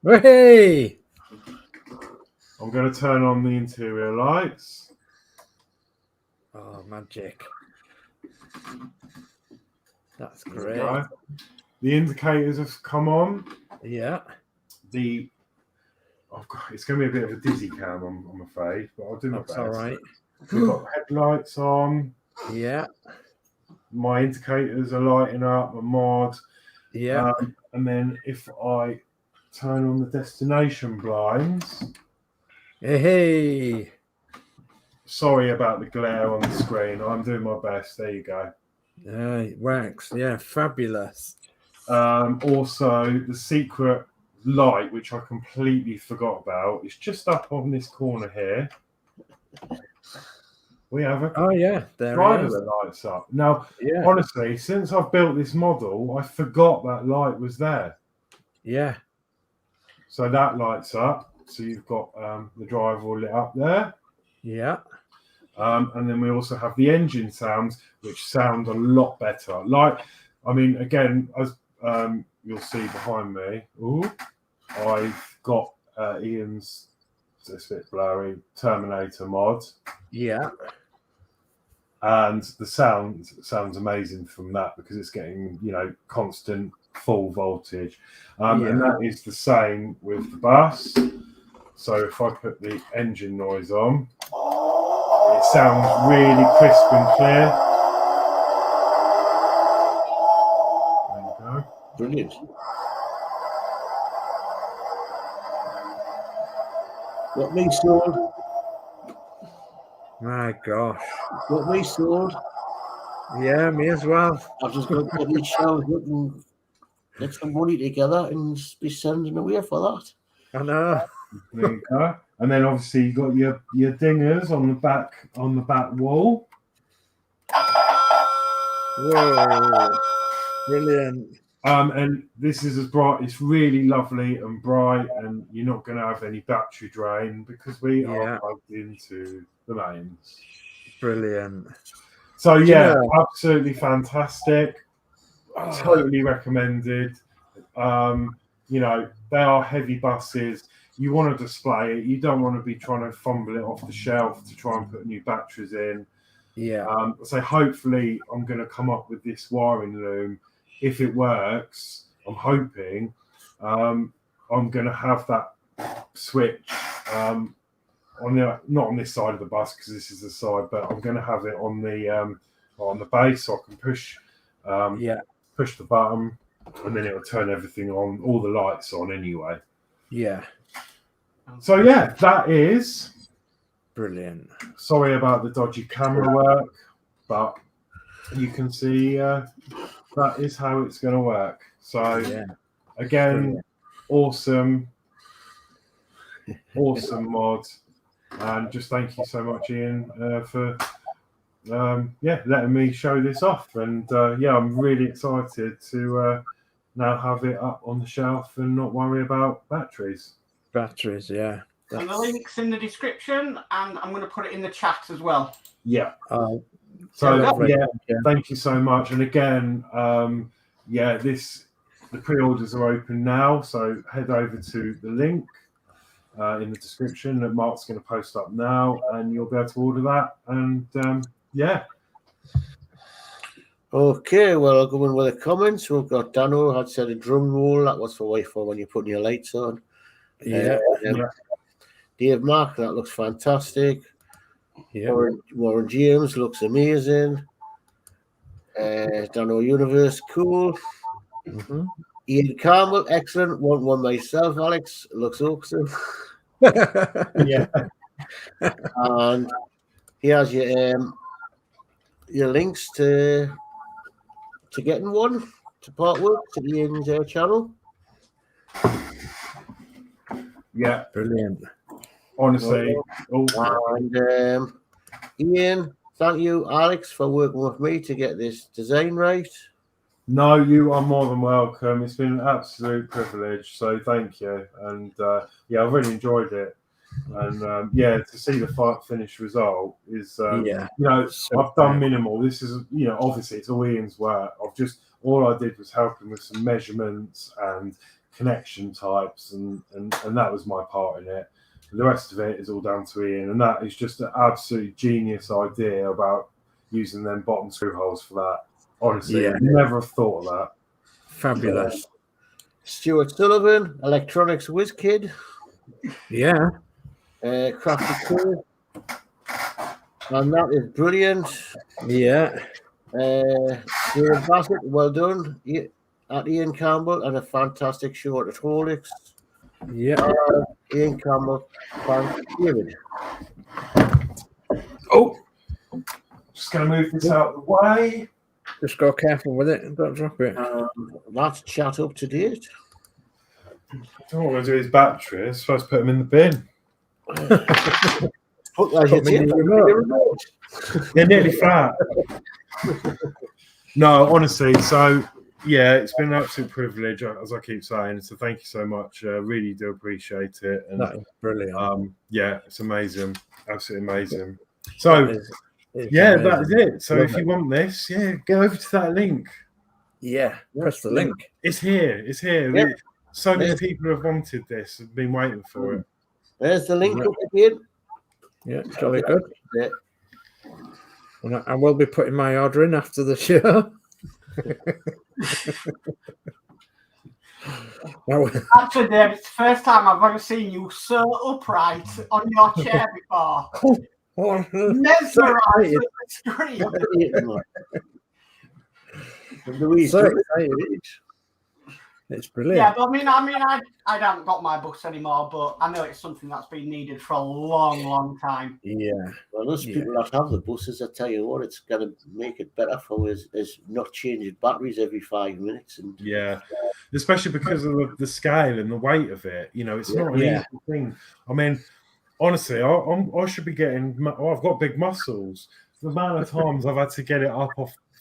Hey! I'm going to turn on the interior lights. Oh, magic. That's There we great. go. The indicators have come on. Yeah. It's going to be a bit of a dizzy cam, I'm afraid, but I'll do my That's best. all right. We've got headlights on. Yeah. My indicators are lighting up. My mod. Yeah. And then if I turn on the destination blinds. Hey. Sorry about the glare on the screen. I'm doing my best. There you go. It works. Yeah. Fabulous. Also, the secret light, which I completely forgot about, is just up on this corner here. We have a there driver it is. that lights up. Now, Yeah. honestly, since I've built this model, I forgot that light was there. Yeah. So that lights up. So you've got the driver all lit up there. Yeah. And then we also have the engine sounds, which sound a lot better. Again, as you'll see behind me, I've got Ian's, it's a bit blurry, Terminator mod. Yeah. And the sounds amazing from that because it's getting, constant full voltage. And that is the same with the bus. So if I put the engine noise on, it sounds really crisp and clear. There you go. Brilliant. Got me sold. My gosh. Got me sold. Yeah, me as well. I've just got to get these shelves up and get some money together and be sending away for that. I know. There you go. And then obviously you got your dingers on the back wall. Whoa. Brilliant. And this is as bright. It's really lovely and bright, and you're not going to have any battery drain because we are plugged into the mains. Brilliant. So absolutely fantastic. Totally recommended. They are heavy buses. You want to display it. You don't want to be trying to fumble it off the shelf to try and put new batteries in. Yeah. So hopefully I'm going to come up with this wiring loom. If it works, I'm hoping I'm going to have that switch not on this side of the bus because this is the side, but I'm going to have it on the base so I can push the button and then it'll turn everything on, all the lights on anyway. Yeah. So that is brilliant. Sorry about the dodgy camera work, but you can see that is how it's going to work. So again, awesome mod, and just thank you so much, Ian, for letting me show this off. And I'm really excited to now have it up on the shelf and not worry about batteries. Yeah. And the link's in the description, and I'm going to put it in the chat as well. Yeah. Thank you so much. And again, this the pre-orders are open now, so head over to the link in the description that Mark's going to post up now, and you'll be able to order that. And yeah. Okay, well, I'll go in with the comments. We've got Dano had said a drum roll. That was for when you're putting your lights on. Yeah. Dave Mark, that looks fantastic. Yeah. Warren James looks amazing. Dano Universe, cool. Mhm. Ian Campbell, excellent. Want one myself, Alex. Looks awesome. Yeah. And here's your links to getting one to part with to Ian's channel. Yeah. Brilliant. Honestly. And Ian, thank you, Alex, for working with me to get this design right. No, you are more than welcome. It's been an absolute privilege. So thank you. And yeah, I've really enjoyed it. And yeah, to see the finished result is, Yeah. you know, So I've done minimal. This is, you know, obviously it's all Ian's work. All I did was help him with some measurements and connection types, and that was my part in it. The rest of it is all down to Ian, and that is just an absolute genius idea about using them bottom screw holes for that. Honestly, Yeah. I'd never have thought of that. Fabulous. Stuart Sullivan, Electronics Whiz Kid, Yeah. Crafty Cool, and that is brilliant. Yeah. David Bassett, well done. At Ian Campbell, and a fantastic short at Horlixs. Yeah. Ian Campbell, thanks, David. Oh, just going to move this out of the way. Just go careful with it. Don't drop it. That's chat up to date. What I'm going to do is battery. I'm supposed to put them in the bin. Put that Put me in the remote. They're nearly flat. No, honestly, so yeah, it's been an absolute privilege, as I keep saying. So thank you so much. Really do appreciate it. And That is brilliant. yeah, it's amazing, absolutely amazing. So It's yeah, amazing. that is it. So Love if you it. want this, yeah, go over to that link. Yeah. Press the link. It's here. It's here. Yeah. So many Yeah. people have wanted this, have been waiting for it. There's the link Yeah. up again. Yeah. Jolly good. Yeah. And I will be putting my order in after the show. Now, Actually, Dave, it's the first time I've ever seen you so upright on your chair before. Mesmerised with the screen. So excited. It's brilliant. Yeah, but I haven't got my bus anymore, but I know it's something that's been needed for a long, long time. Yeah. Well, those people that have the buses, I tell you what, it's going to make it better for us is not changing batteries every 5 minutes. And Yeah, especially because of the scale and the weight of it. You know, it's not an easy thing. I mean, honestly, I should be getting. I've got big muscles. The amount of times I've had to get it up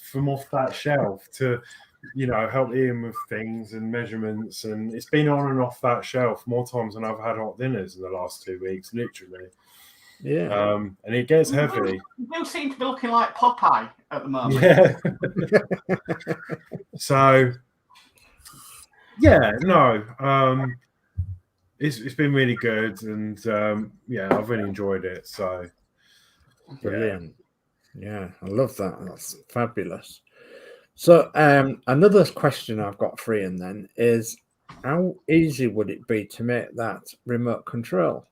from off that shelf to, you know, help Ian with things and measurements, and it's been on and off that shelf more times than I've had hot dinners in the last 2 weeks, literally. Yeah. And it gets heavy. You do seem to be looking like Popeye at the moment. Yeah. So, yeah, no, it's been really good, and yeah, I've really enjoyed it. So, Brilliant. Yeah, I love that. That's fabulous. So another question I've got for Ian then is, how easy would it be to make that remote control?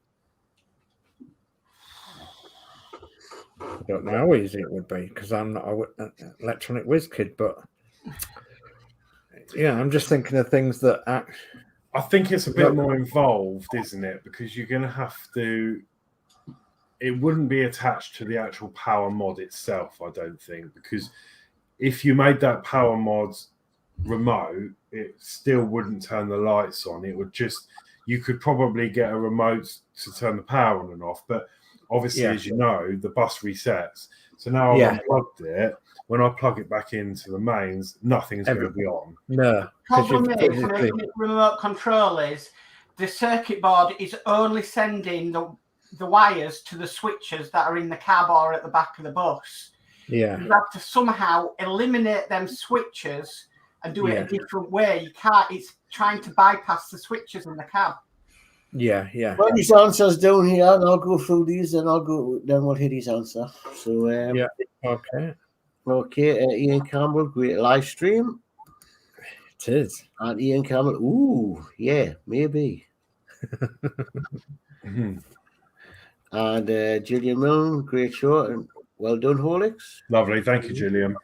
I don't know how easy it would be because I'm not an electronic whiz kid, but yeah, I'm just thinking of things that I think it's a bit more involved, isn't it? Because you're going to have to. It wouldn't be attached to the actual power mod itself, I don't think, because if you made that power mod remote, it still wouldn't turn the lights on. It would just, you could probably get a remote to turn the power on and off, but obviously, as you know, the bus resets. So now I've unplugged it. When I plug it back into the mains, nothing's going to be on. No. Problem is, making it remote control is the circuit board is only sending the wires to the switches that are in the cab or at the back of the bus. Yeah. You have to somehow eliminate them switches and do it a different way. You can't. It's trying to bypass the switches in the cab. Yeah. Well, his answer's down here, and I'll go through these, and then we'll hit his answer. So, Okay. Ian Campbell, great live stream. It is. And Ian Campbell, ooh, yeah, maybe. And Gillian Milne, great show, and well done, Horlixs. Lovely, thank you, Gillian.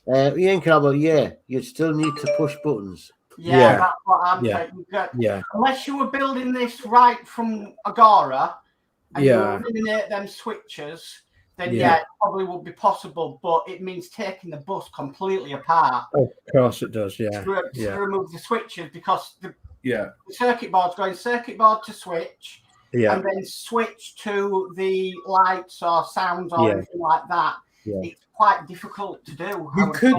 Ian Campbell, yeah, you still need to push buttons. Yeah, that's what I'm saying. Unless you were building this right from Agora and you eliminate them switches, then it probably would be possible. But it means taking the bus completely apart. Of course it does, to remove the switches, because the Yeah. The circuit board's going circuit board to switch, Yeah. and then switch to the lights or sounds or anything like that. Yeah. It's quite difficult to do. You could,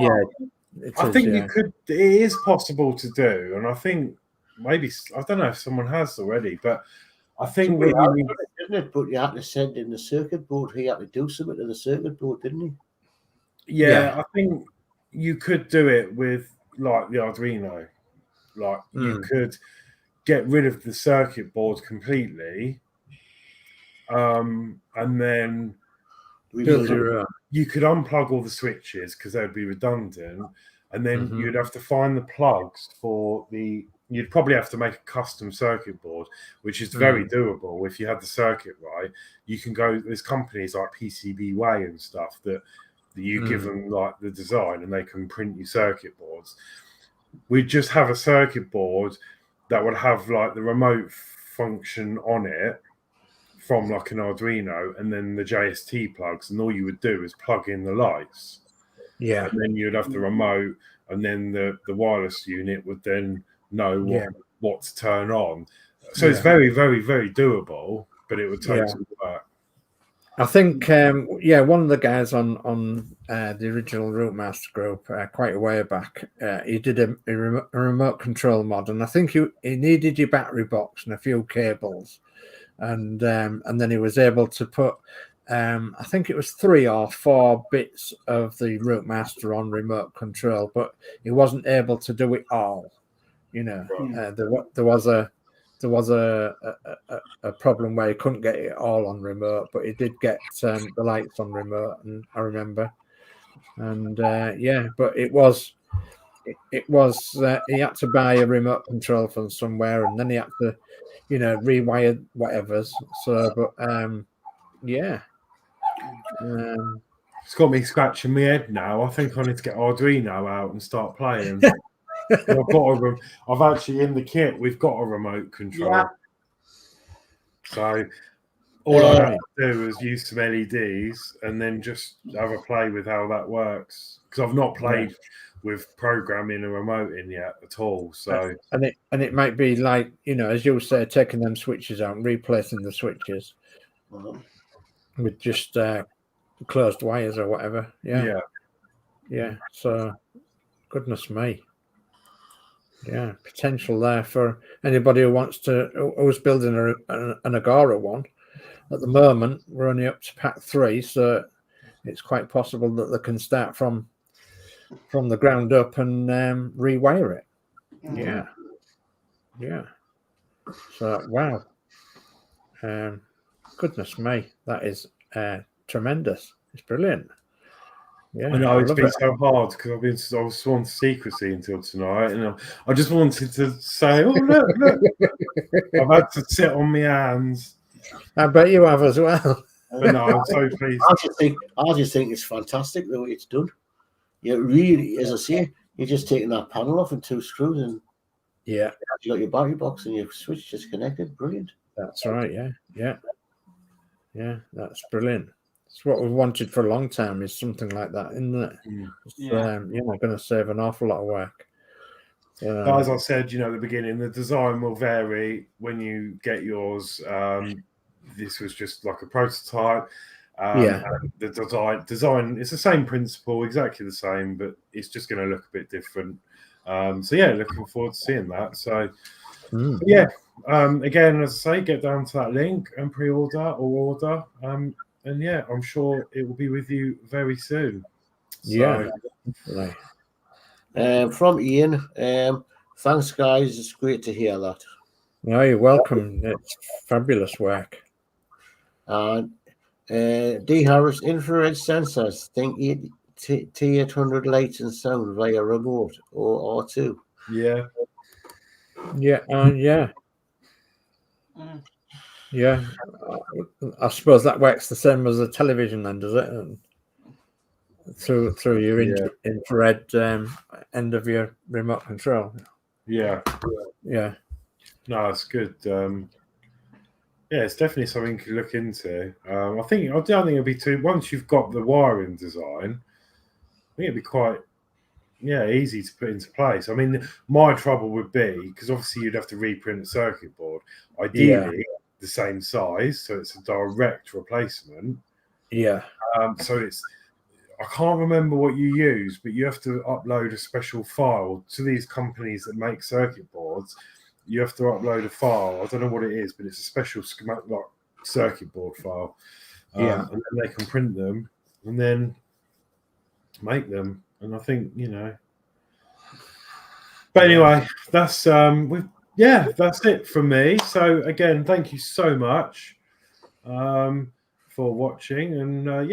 I think yeah. you could. It is possible to do, and I think maybe I don't know if someone has already, but I think But that you didn't it? But you had to send in the circuit board. He had to do something to the circuit board, didn't he? yeah, I think you could do it with like the Arduino. Like you could get rid of the circuit board completely, and then you could unplug all the switches because they would be redundant, and then you'd have to find the plugs for the. You'd probably have to make a custom circuit board, which is very doable if you had the circuit right. You can go. There's companies like PCBWay and stuff that you give them like the design, and they can print you circuit boards. We'd just have a circuit board that would have like the remote function on it from like an Arduino, and then the JST plugs, and all you would do is plug in the lights. Yeah. And then you'd have the remote, and then the wireless unit would then know what to turn on. So it's very, very, very doable, but it would take some work. I think, one of the guys on the original Routemaster group quite a way back, he did a remote control mod, and I think he needed your battery box and a few cables, and then he was able to put, I think it was 3 or 4 bits of the Routemaster on remote control, but he wasn't able to do it all. You know, there was a problem where he couldn't get it all on remote, but he did get the lights on remote, and I remember, and but it was he had to buy a remote control from somewhere, and then he had to, rewire whatever's. So, but it's got me scratching my head now. I think I need to get Arduino out and start playing. I've actually in the kit we've got a remote control. Yeah. So all I have to do is use some LEDs and then just have a play with how that works. Because I've not played with programming a remote in yet at all. So and it might be like, as you say, taking them switches out and replacing the switches with just closed wires or whatever. Yeah. So goodness me. Yeah, potential there for anybody who's building an Agora one. At the moment, we're only up to pack 3, so it's quite possible that they can start from the ground up and rewire it. Yeah. So wow, goodness me, that is tremendous. It's brilliant. Yeah, I know it's been so hard because I was sworn to secrecy until tonight, and I just wanted to say, "Oh look!" I've had to sit on my hands. I bet you have as well. But no, I'm so pleased. I just think it's fantastic the way it's done. Yeah, really, as I say, you're just taking that panel off and 2 screws, and you got your battery box and your switch just connected. Brilliant. That's right. Yeah. That's brilliant. It's what we've wanted for a long time, is something like that, isn't it? Going to save an awful lot of work. As I said, at the beginning, the design will vary when you get yours. This was just like a prototype. And the design is the same principle, exactly the same, but it's just going to look a bit different. Looking forward to seeing that. So, again, as I say, get down to that link and pre-order or order. And I'm sure it will be with you very soon. So, Right. From Ian. Thanks, guys. It's great to hear that. No, you're welcome. It's fabulous work. And D. Harris, infrared sensors. Think T800 lights and sound via remote or R2. Yeah. Yeah. Yeah. I suppose that works the same as a television, then, does it? Through your infrared end of your remote control. Yeah. No, it's good. Yeah, it's definitely something you could look into. I don't think it'd be too. Once you've got the wiring design, I think it'd be quite, easy to put into place. I mean, my trouble would be because obviously you'd have to reprint the circuit board. Ideally, the same size, so it's a direct replacement. Yeah. So I can't remember what you use, but you have to upload a special file to these companies that make circuit boards. You have to upload a file. I don't know what it is, but it's a special schematic, like circuit board file. And then they can print them and then make them. And I think, But anyway, that's that's it from me. So again, thank you so much for watching. And I'll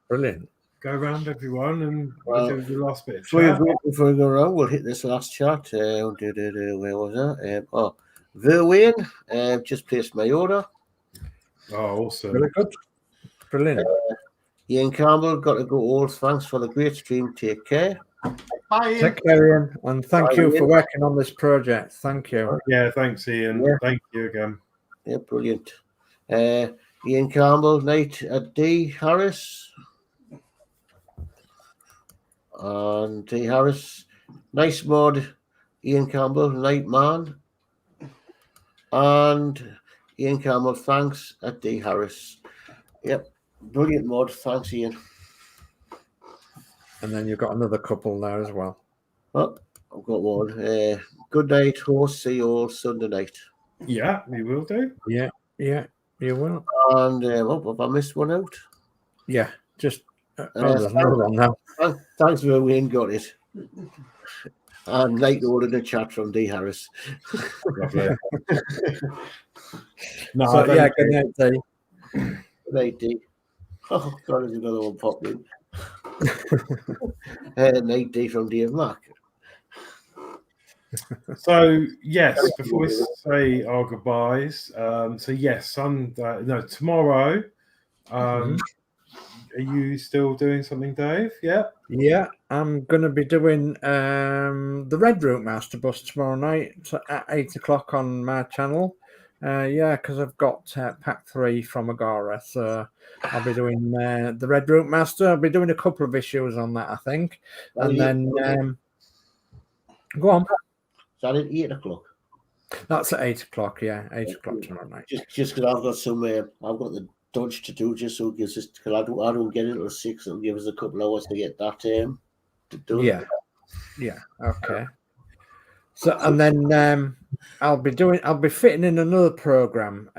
brilliant. Go around everyone and we'll do the last bit of chat. Before we go around, we'll hit this last chat. Where was that? Verwayne, just placed my order. Oh, awesome. Very good. Brilliant. Ian Campbell, got to go all. Thanks for the great stream. Take care. Bye, Ian. Take care, Ian. And thank you for working on this project. Thank you. Yeah, thanks, Ian. Yeah. Thank you again. Yeah, brilliant. Ian Campbell, night at D. Harris. And D. Harris, nice mod. Ian Campbell, night man. And Ian Campbell, thanks at D. Harris. Yep, brilliant mod. Thanks, Ian. And then you've got another couple there as well. Oh, I've got one. Good night, host. See you all Sunday night. Yeah, we will do. Yeah, you will. And have I missed one out? Yeah, just there's another one now. Thanks for Wayne got it. And night order in the chat from D. Harris. Lovely. No, so, good night, D. Good night, D. Oh, God, there's another one popped in. Night D from Dave Mark. So yes, before we say our goodbyes, tomorrow. Are you still doing something, Dave? Yeah, I'm going to be doing the Red Routemaster bus tomorrow night at 8 o'clock on my channel. Because I've got pack 3 from Agora, so I'll be doing the Red Routemaster. I'll be doing a couple of issues on that, I think, and then go on. Is that at 8 o'clock? That's at 8 o'clock. Yeah, 8 o'clock tomorrow night. Just because I've got some, I've got the dodge to do, just so it gives us. Because I don't get until 6. It'll give us a couple hours to get that to do. Yeah. Okay. So and then I'll be fitting in another program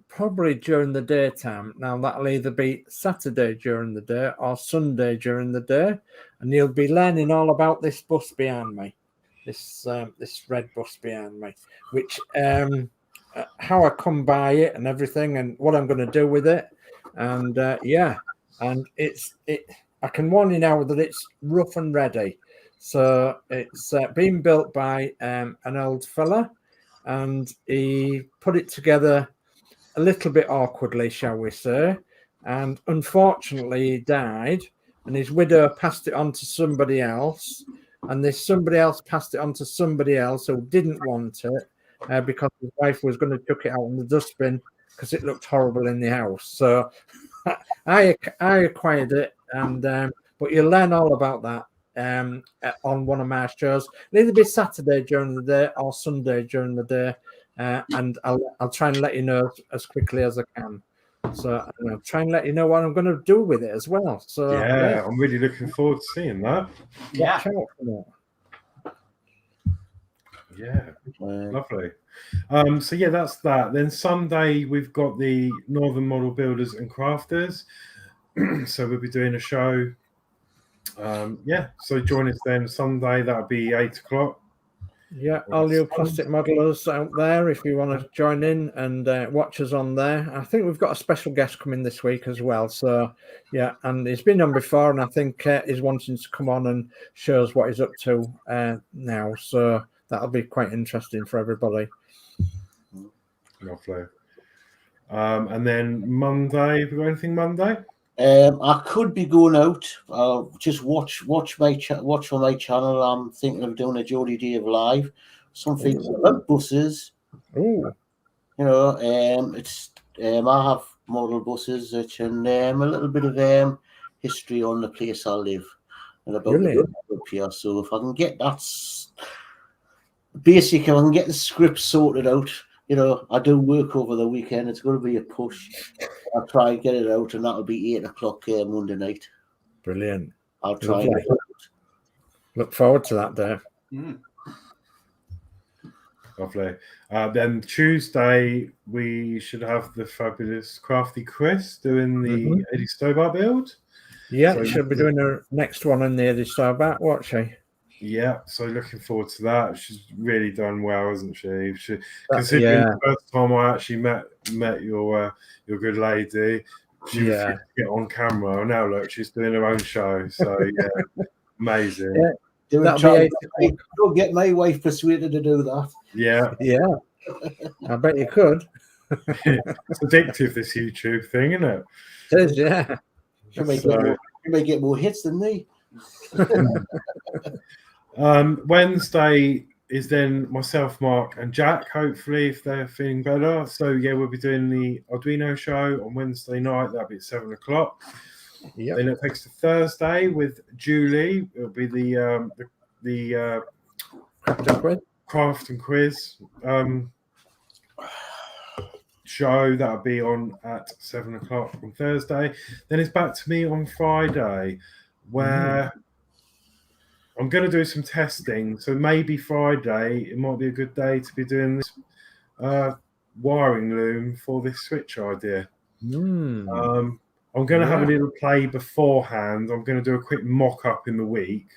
probably during the daytime. Now that'll either be Saturday during the day or Sunday during the day, and you'll be learning all about this bus behind me, this red bus behind me, which how I come by it and everything, and what I'm going to do with it, and and I can warn you now that it's rough and ready. So it's been built by an old fella, and he put it together a little bit awkwardly, shall we say. And unfortunately, he died, and his widow passed it on to somebody else, and this somebody else passed it on to somebody else who didn't want it because his wife was going to chuck it out in the dustbin because it looked horrible in the house. So I acquired it, and but you'll learn all about that on one of my shows. It'll either be Saturday during the day or Sunday during the day, and I'll try and let you know as quickly as I can. So I'll try and let you know what I'm going to do with it as well. So I'm really looking forward to seeing that. Watch out for that. Yeah, lovely. So that's that. Then Sunday we've got the Northern Model Builders and Crafters. So we'll be doing a show Yeah, so join us then Sunday. That'll be 8 o'clock. Yeah, all you plastic modelers out there, if you want to join in and watch us on there. I think we've got a special guest coming this week as well. So, yeah, and he's been on before, and I think he's wanting to come on and show us what he's up to now. So that'll be quite interesting for everybody. Lovely. And then Monday, have we got anything Monday? I could be going out. Just watch on my channel. I'm thinking of doing a Jody Dave live. Something about buses. Oh, you know, it's I have model buses, and a little bit of history on the place I live and about the up here. So if I can get that basic, if I can get the script sorted out. You know, I do work over the weekend. It's going to be a push. I'll try and get it out, and that'll be 8 o'clock Monday night. Brilliant. I'll try and get it out. Look forward to that day. Lovely. Then Tuesday, we should have the fabulous Crafty Chris doing the Eddie Stobart build. Yeah, so she'll be doing her next one in the Eddie Stobart, won't she? Yeah, so looking forward to that. She's really done well, hasn't she? Considering the first time I actually met your good lady, she refused to get on camera. And now look, she's doing her own show. So yeah, amazing. Don't get my wife persuaded to do that. Yeah, yeah. I bet you could. It's addictive, this YouTube thing, isn't it? It is, yeah. You may get more hits than me. Wednesday is then myself, Mark, and Jack, hopefully, if they're feeling better. So yeah, we'll be doing the Arduino show on Wednesday night. That'll be at 7 o'clock. Yep. Then it takes to Thursday with Julie. It'll be the craft and quiz show. That'll be on at 7 o'clock on Thursday. Then it's back to me on Friday, where I'm going to do some testing. So maybe Friday, it might be a good day to be doing this wiring loom for this switch idea. I'm going to have a little play beforehand. I'm going to do a quick mock-up in the week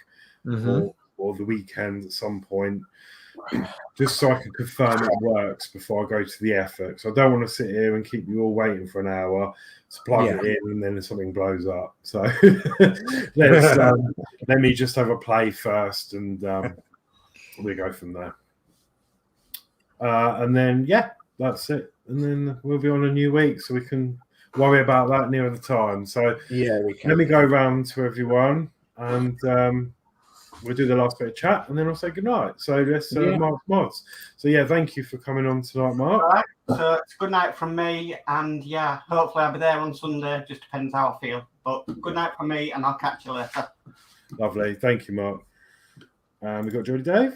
or the weekend at some point, just so I can confirm it works before I go to the effort. So I don't want to sit here and keep you all waiting for an hour to plug it in and then something blows up. So let me just have a play first, and we go from there. And then, yeah, that's it. And then we'll be on a new week, so we can worry about that nearer the time. So yeah, we can. Let me go round to everyone, and we'll do the last bit of chat, and then I'll say goodnight. So let's Mark's mods. So yeah, thank you for coming on tonight, Mark. All right. So it's good night from me, and yeah, hopefully I'll be there on Sunday. Just depends how I feel. But good night from me, and I'll catch you later. Lovely. Thank you, Mark. We got Jody Dave.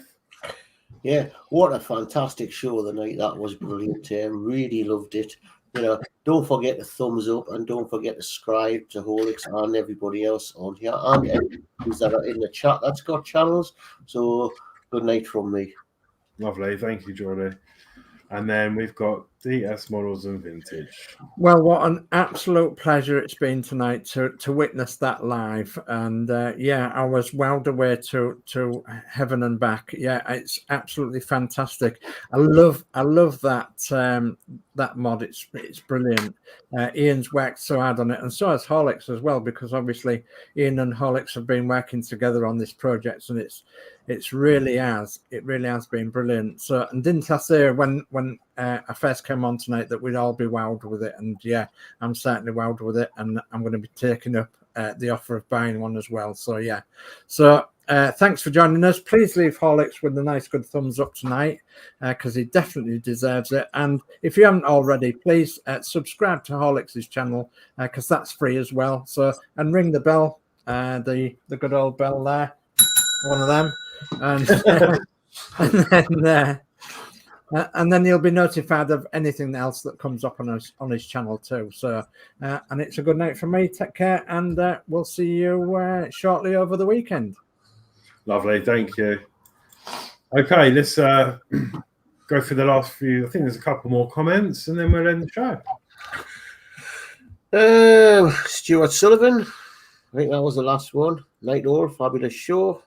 Yeah, what a fantastic show the night. That was brilliant. Really loved it. You know, don't forget to thumbs up, and don't forget to subscribe to Horlixs and everybody else on here, and everyone that are in the chat that's got channels. So good night from me. Lovely. Thank you, Jordy. And then we've got DS Models and Vintage. Well, what an absolute pleasure it's been tonight to witness that live. And yeah, I was wowed away to heaven and back. Yeah, it's absolutely fantastic. I love that that mod. It's brilliant. Ian's worked so hard on it, and so has Horlixs as well, because obviously Ian and Horlixs have been working together on this project, and it really has been brilliant. So, and didn't I say when I first came on tonight that we'd all be wowed with it? And yeah, I'm certainly wowed with it, and I'm going to be taking up the offer of buying one as well. So yeah, so thanks for joining us. Please leave Horlixs with a nice good thumbs up tonight, because he definitely deserves it. And if you haven't already, please subscribe to Horlixs' channel, because that's free as well. So, and ring the bell, the good old bell there, one of them, and then you'll be notified of anything else that comes up on his channel too. So, and it's a good night from me. Take care, and we'll see you shortly over the weekend. Lovely, thank you. Okay, let's go through the last few. I think there's a couple more comments, and then we'll end the show. Stuart Sullivan. I think that was the last one. Night all, fabulous show.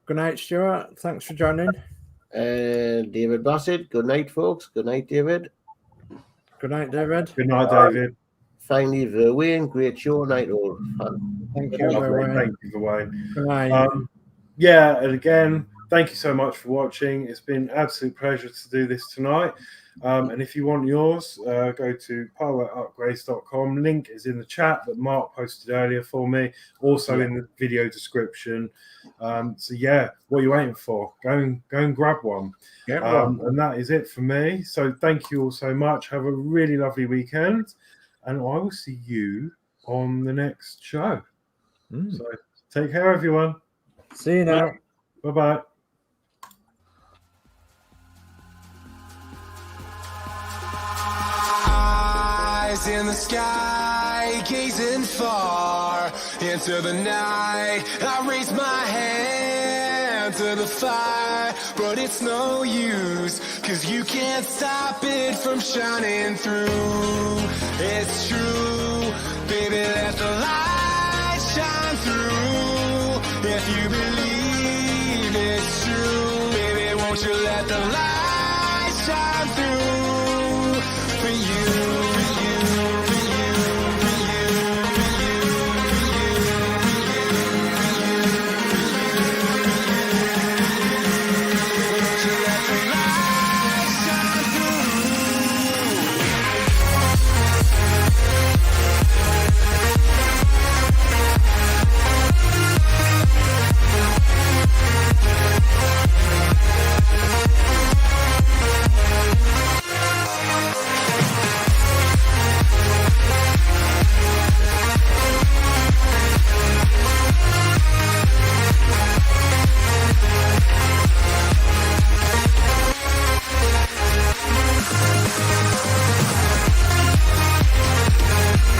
Good night, Stuart. Thanks for joining. David Bassett. Good night, folks. Good night, David. Good night, David. Good night, David. Finally, Verwayne. Great show, night all. Thank you, Lovely. Thank you, Verwayne. Good night. Yeah, and again, thank you so much for watching. It's been an absolute pleasure to do this tonight. And if you want yours, go to powerupgrades.com. Link is in the chat that Mark posted earlier for me, also in the video description. So yeah, what are you waiting for? Go and grab one. And that is it for me. So thank you all so much. Have a really lovely weekend, and I will see you on the next show. So take care, everyone. See you now. Bye-bye. In the sky, gazing far into the night, I raise my hand to the fire, but it's no use, 'cause you can't stop it from shining through. It's true, baby, let the light shine through. If you believe it's true, baby, won't you let the light shine through for you?